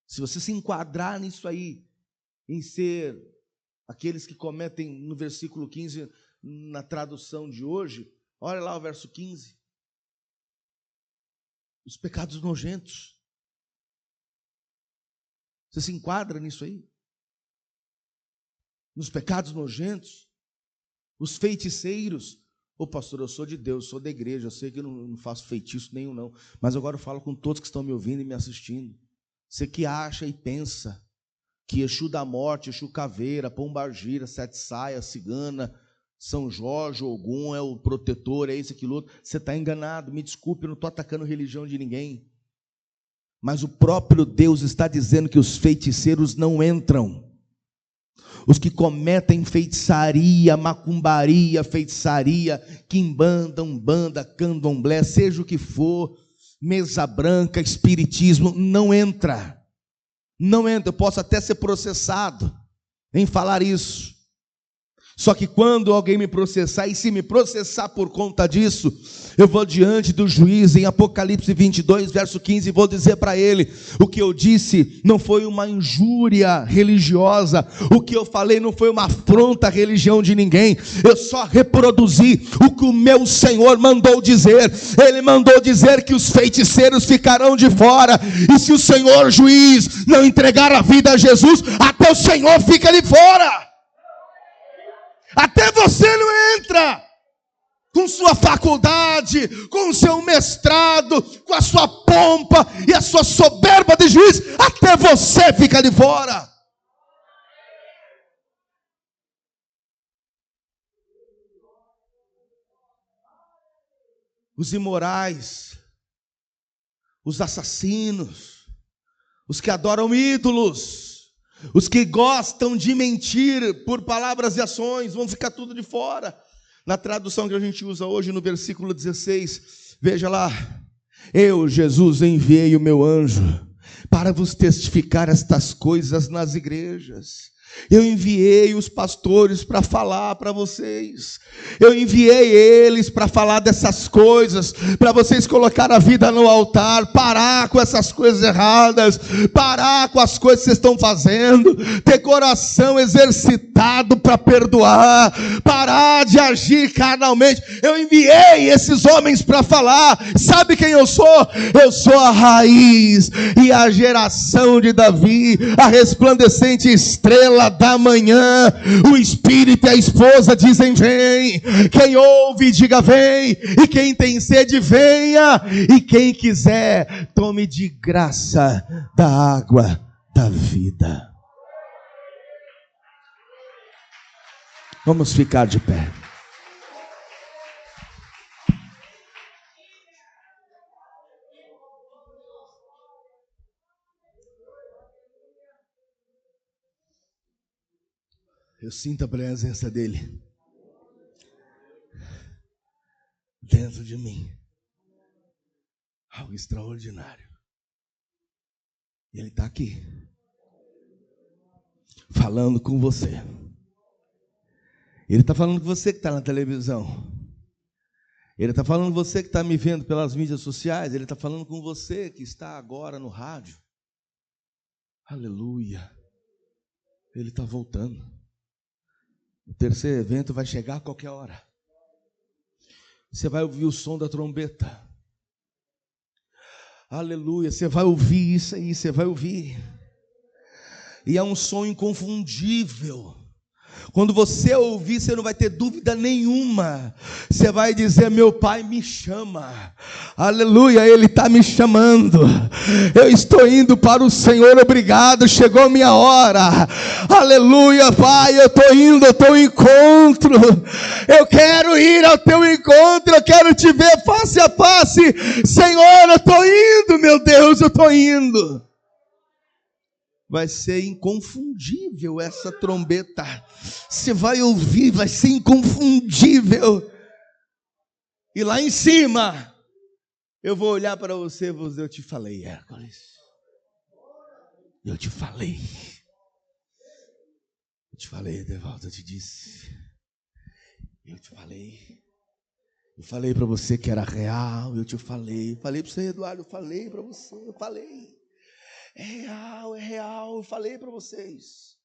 Se você se enquadrar nisso aí, em ser aqueles que cometem, no versículo 15, na tradução de hoje, olha lá o verso 15. Os pecados nojentos. Você se enquadra nisso aí? Nos pecados nojentos? Os feiticeiros? Ô pastor, eu sou de Deus, sou da igreja, eu sei que eu não faço feitiço nenhum não, mas agora eu falo com todos que estão me ouvindo e me assistindo. Você que acha e pensa que Exu da morte, Exu caveira, pombagira, sete saias, cigana, São Jorge, Ogum é o protetor, é isso, aquilo outro. Você está enganado, me desculpe, eu não estou atacando religião de ninguém. Mas o próprio Deus está dizendo que os feiticeiros não entram. Os que cometem feitiçaria, macumbaria, feitiçaria, quimbanda, umbanda, candomblé, seja o que for, mesa branca, espiritismo, não entra. Não entra, eu posso até ser processado em falar isso. Só que quando alguém me processar, e se me processar por conta disso, eu vou diante do juiz em Apocalipse 22, verso 15, e vou dizer para ele, o que eu disse não foi uma injúria religiosa, o que eu falei não foi uma afronta à religião de ninguém, eu só reproduzi o que o meu Senhor mandou dizer. Ele mandou dizer que os feiticeiros ficarão de fora, e se o Senhor juiz não entregar a vida a Jesus, até o Senhor fica de fora. Até você não entra com sua faculdade, com o seu mestrado, com a sua pompa e a sua soberba de juiz, até você fica de fora. Os imorais, os assassinos, os que adoram ídolos, os que gostam de mentir por palavras e ações, vão ficar tudo de fora. Na tradução que a gente usa hoje, no versículo 16, veja lá: eu, Jesus, enviei o meu anjo para vos testificar estas coisas nas igrejas. Eu enviei os pastores para falar para vocês. Eu enviei eles para falar dessas coisas, para vocês colocar a vida no altar, parar com essas coisas erradas, parar com as coisas que vocês estão fazendo, ter coração exercitado para perdoar, parar de agir carnalmente. Eu enviei esses homens para falar. Sabe quem eu sou? Eu sou a raiz e a geração de Davi, a resplandecente estrela da manhã. O Espírito e a esposa dizem: vem. Quem ouve, diga vem. E quem tem sede, venha. E quem quiser, tome de graça da água da vida. Vamos ficar de pé. Eu sinto a presença dele dentro de mim. Algo extraordinário. Ele está aqui, falando com você. Ele está falando com você que está na televisão. Ele está falando com você que está me vendo pelas mídias sociais. Ele está falando com você que está agora no rádio. Aleluia. Ele está voltando. O terceiro evento vai chegar a qualquer hora. Você vai ouvir o som da trombeta. Aleluia. Você vai ouvir isso aí, você vai ouvir. E é um som inconfundível. Quando você ouvir, você não vai ter dúvida nenhuma. Você vai dizer: meu Pai me chama. Aleluia, Ele está me chamando. Eu estou indo para o Senhor, obrigado, chegou a minha hora. Aleluia, Pai, eu estou indo ao teu encontro. Eu quero ir ao teu encontro, eu quero te ver face a face. Senhor, eu estou indo, meu Deus, eu estou indo. Vai ser inconfundível essa trombeta. Você vai ouvir, vai ser inconfundível. E lá em cima, eu vou olhar para você e vou dizer: eu te falei, Hércules. Eu te falei. Eu te falei, Edevaldo, eu te disse. Eu te falei. Eu falei para você que era real, eu te falei. Falei para você, Eduardo, eu falei para você, eu falei. É real, eu falei para vocês.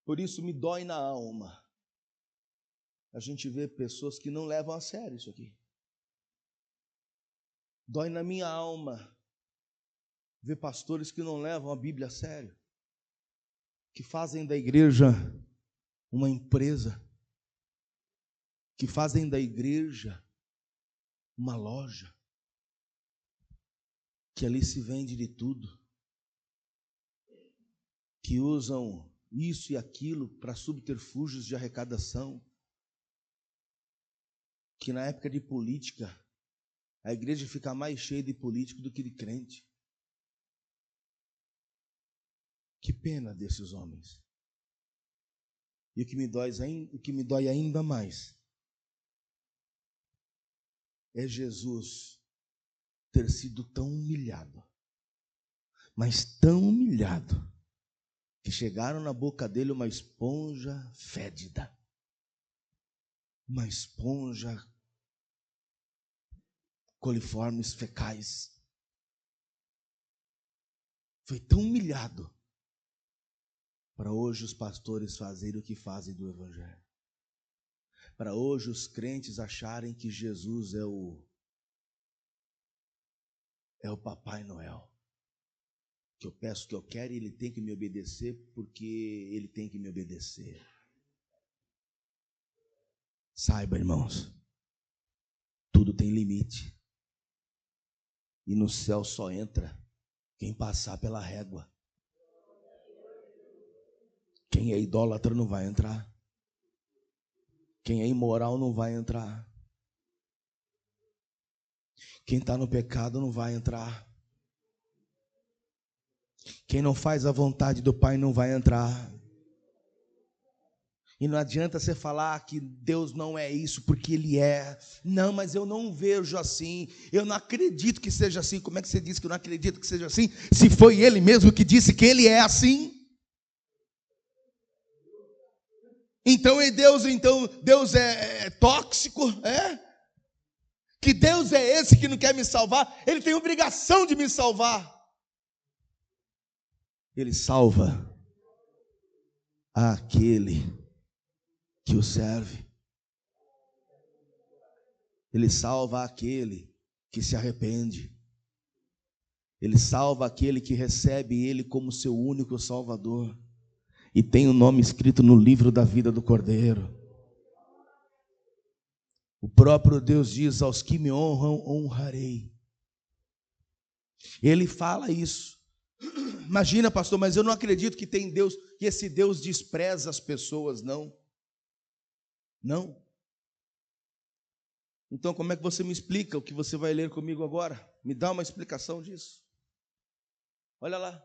Por isso me dói na alma a gente vê pessoas que não levam a sério isso aqui. Dói na minha alma ver pastores que não levam a Bíblia a sério, que fazem da igreja uma empresa, que fazem da igreja uma loja, que ali se vende de tudo, que usam isso e aquilo para subterfúgios de arrecadação, que na época de política, a igreja fica mais cheia de político do que de crente. Que pena desses homens. E o que me dói ainda mais é Jesus ter sido tão humilhado, mas tão humilhado, que chegaram na boca dele uma esponja fédida, uma esponja coliformes fecais. Foi tão humilhado para hoje os pastores fazerem o que fazem do Evangelho. Para hoje os crentes acharem que Jesus é o Papai Noel. Que eu peço o que eu quero e ele tem que me obedecer porque ele tem que me obedecer. Saiba, irmãos, tudo tem limite. E no céu só entra quem passar pela régua. Quem é idólatra não vai entrar. Quem é imoral não vai entrar. Quem está no pecado não vai entrar. Quem não faz a vontade do Pai não vai entrar. E não adianta você falar que Deus não é isso, porque Ele é. Não, mas eu não vejo assim. Eu não acredito que seja assim. Como é que você diz que eu não acredito que seja assim? Se foi Ele mesmo que disse que Ele é assim. Então Deus é tóxico, é? Que Deus é esse que não quer me salvar? Ele tem obrigação de me salvar. Ele salva aquele que o serve. Ele salva aquele que se arrepende. Ele salva aquele que recebe Ele como seu único Salvador e tem o nome escrito no livro da vida do Cordeiro. O próprio Deus diz: aos que me honram, honrarei. Ele fala isso. Imagina, pastor, mas eu não acredito que tem Deus, que esse Deus despreza as pessoas, não. Não. Então, como é que você me explica o que você vai ler comigo agora? Me dá uma explicação disso. Olha lá.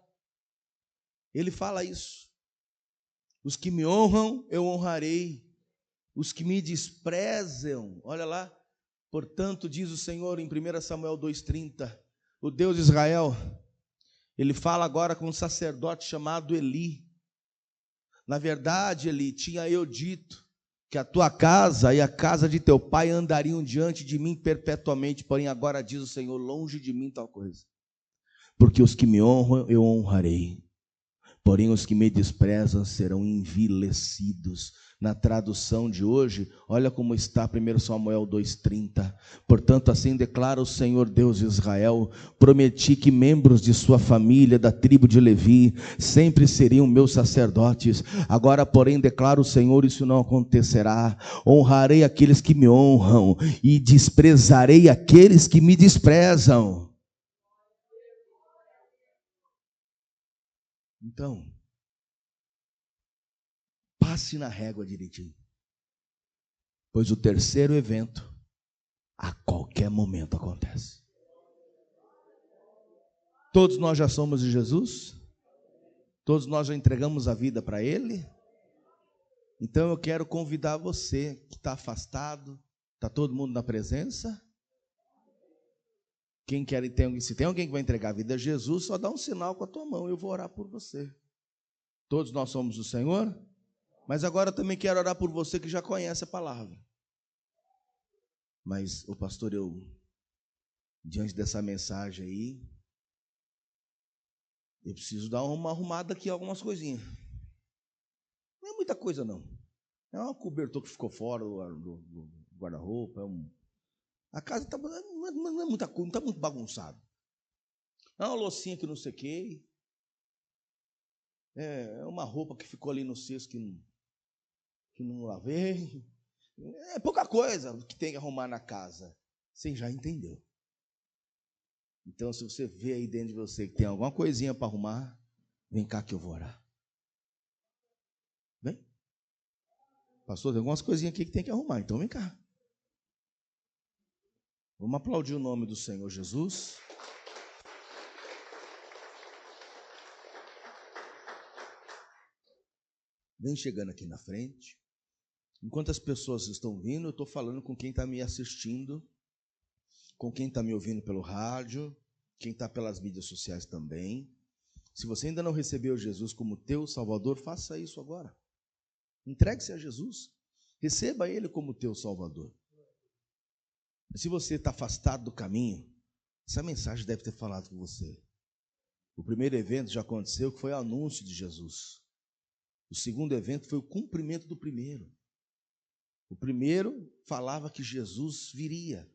Ele fala isso. Os que me honram, eu honrarei. Os que me desprezam, olha lá. Portanto, diz o Senhor em 1 Samuel 2,30, o Deus de Israel, Ele fala agora com um sacerdote chamado Eli. Na verdade, Eli, tinha eu dito que a tua casa e a casa de teu pai andariam diante de mim perpetuamente, porém agora diz o Senhor, longe de mim tal coisa. Porque os que me honram, eu honrarei. Porém os que me desprezam serão envilecidos. Na tradução de hoje, olha como está 1 Samuel 2,30. Portanto, assim declara o Senhor Deus de Israel: prometi que membros de sua família, da tribo de Levi, sempre seriam meus sacerdotes. Agora, porém, declara o Senhor, isso não acontecerá. Honrarei aqueles que me honram e desprezarei aqueles que me desprezam. Então, passe na régua direitinho, pois o terceiro evento a qualquer momento acontece. Todos nós já somos de Jesus? Todos nós já entregamos a vida para Ele? Então eu quero convidar você que está afastado, está todo mundo na presença? Se tem alguém que vai entregar a vida a Jesus, só dá um sinal com a tua mão, eu vou orar por você. Todos nós somos do Senhor? Mas agora eu também quero orar por você que já conhece a palavra. Mas, pastor, diante dessa mensagem aí, eu preciso dar uma arrumada aqui, algumas coisinhas. Não é muita coisa, não. É um cobertor que ficou fora do guarda-roupa. A casa não é muita coisa, não está muito bagunçado. É uma loucinha que não sequei. É uma roupa que ficou ali no cesto que não lavei. É pouca coisa que tem que arrumar na casa. Você já entendeu. Então, se você vê aí dentro de você que tem alguma coisinha para arrumar, vem cá que eu vou orar. Vem. Pastor, tem algumas coisinhas aqui que tem que arrumar, então vem cá. Vamos aplaudir o nome do Senhor Jesus. Vem chegando aqui na frente. Enquanto as pessoas estão vindo, eu estou falando com quem está me assistindo, com quem está me ouvindo pelo rádio, quem está pelas mídias sociais também. Se você ainda não recebeu Jesus como teu Salvador, faça isso agora. Entregue-se a Jesus. Receba Ele como teu Salvador. Se você está afastado do caminho, essa mensagem deve ter falado com você. O primeiro evento já aconteceu, que foi o anúncio de Jesus. O segundo evento foi o cumprimento do primeiro. O primeiro falava que Jesus viria.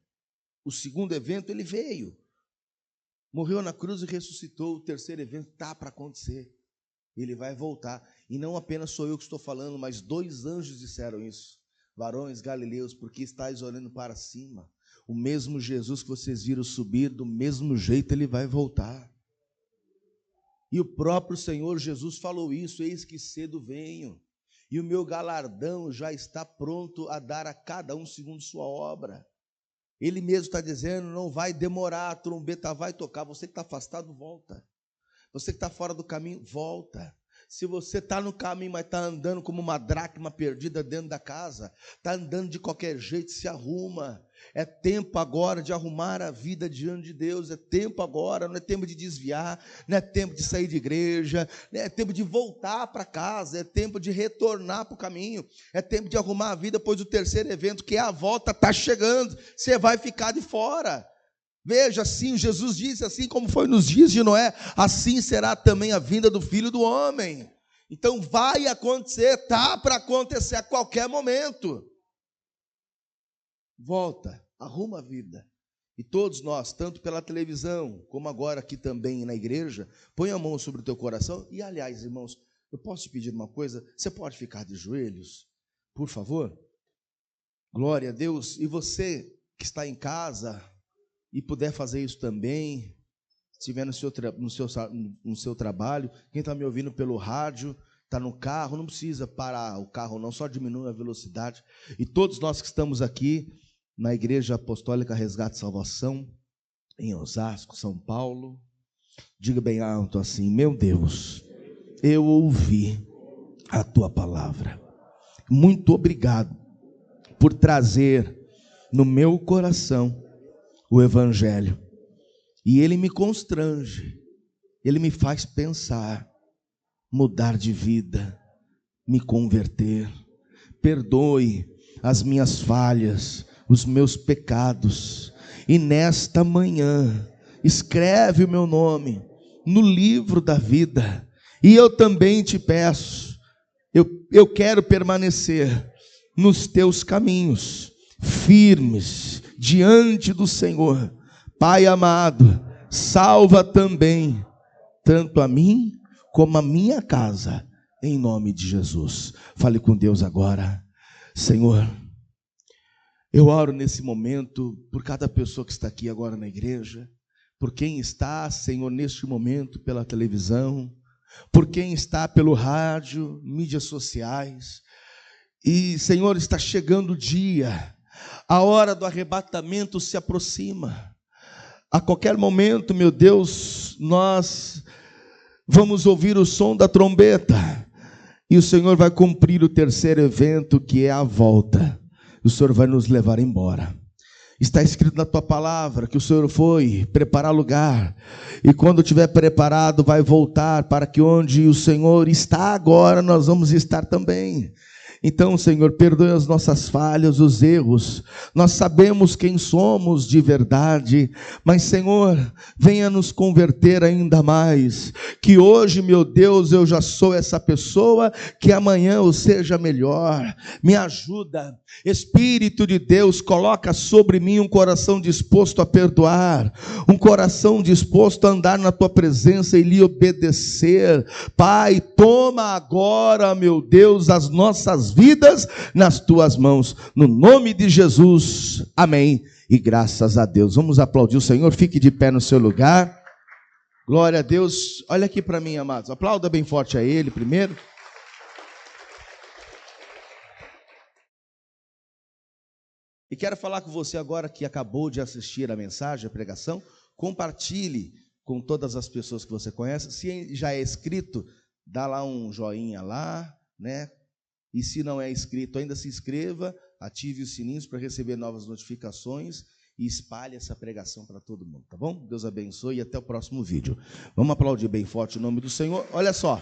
O segundo evento, ele veio. Morreu na cruz e ressuscitou. O terceiro evento está para acontecer. Ele vai voltar. E não apenas sou eu que estou falando, mas 2 anjos disseram isso. Varões galileus, porque estáis olhando para cima. O mesmo Jesus que vocês viram subir, do mesmo jeito ele vai voltar. E o próprio Senhor Jesus falou isso: eis que cedo venho, e o meu galardão já está pronto a dar a cada um segundo sua obra. Ele mesmo está dizendo, não vai demorar, a trombeta vai tocar. Você que está afastado, volta. Você que está fora do caminho, volta. Se você está no caminho, mas está andando como uma dracma perdida dentro da casa, está andando de qualquer jeito, se arruma. É tempo agora de arrumar a vida diante de Deus. É tempo agora, não é tempo de desviar, não é tempo de sair de igreja, é tempo de voltar para casa, é tempo de retornar para o caminho, é tempo de arrumar a vida, pois o terceiro evento, que é a volta, está chegando. Você vai ficar de fora. Veja, assim, Jesus disse, assim como foi nos dias de Noé, assim será também a vinda do Filho do Homem. Então vai acontecer, está para acontecer a qualquer momento. Volta, arruma a vida. E todos nós, tanto pela televisão, como agora aqui também na igreja, põe a mão sobre o teu coração. E aliás, irmãos, eu posso te pedir uma coisa? Você pode ficar de joelhos, por favor? Glória a Deus. E você que está em casa e puder fazer isso também, se estiver no seu trabalho, quem está me ouvindo pelo rádio, está no carro, não precisa parar o carro não, só diminui a velocidade. E todos nós que estamos aqui na Igreja Apostólica Resgate e Salvação, em Osasco, São Paulo, diga bem alto assim: meu Deus, eu ouvi a tua palavra. Muito obrigado por trazer no meu coração o Evangelho. E ele me constrange, ele me faz pensar, mudar de vida, me converter. Perdoe as minhas falhas, os meus pecados. E nesta manhã, escreve o meu nome no livro da vida. E eu também te peço, eu quero permanecer nos teus caminhos, firmes diante do Senhor. Pai amado, salva também, tanto a mim como a minha casa, em nome de Jesus. Fale com Deus agora. Senhor, eu oro nesse momento por cada pessoa que está aqui agora na igreja, por quem está, Senhor, neste momento pela televisão, por quem está pelo rádio, mídias sociais. E, Senhor, está chegando o dia, a hora do arrebatamento se aproxima. A qualquer momento, meu Deus, nós vamos ouvir o som da trombeta e o Senhor vai cumprir o terceiro evento, que é a volta. O Senhor vai nos levar embora. Está escrito na tua palavra que o Senhor foi preparar lugar, e quando estiver preparado vai voltar para que onde o Senhor está agora, nós vamos estar também. Então, Senhor, perdoe as nossas falhas, os erros. Nós sabemos quem somos de verdade, mas, Senhor, venha nos converter ainda mais. Que hoje, meu Deus, eu já sou essa pessoa, que amanhã eu seja melhor. Me ajuda. Espírito de Deus, coloca sobre mim um coração disposto a perdoar, um coração disposto a andar na tua presença e lhe obedecer. Pai, toma agora, meu Deus, as nossas vidas nas tuas mãos, no nome de Jesus, amém, e graças a Deus. Vamos aplaudir o Senhor, fique de pé no seu lugar, glória a Deus. Olha aqui para mim, amados, aplauda bem forte a Ele primeiro. E quero falar com você agora que acabou de assistir a mensagem, a pregação. Compartilhe com todas as pessoas que você conhece. Se já é inscrito, dá lá um joinha lá, né? E se não é inscrito, ainda se inscreva, ative os sininhos para receber novas notificações e espalhe essa pregação para todo mundo, tá bom? Deus abençoe e até o próximo vídeo. Vamos aplaudir bem forte o nome do Senhor. Olha só.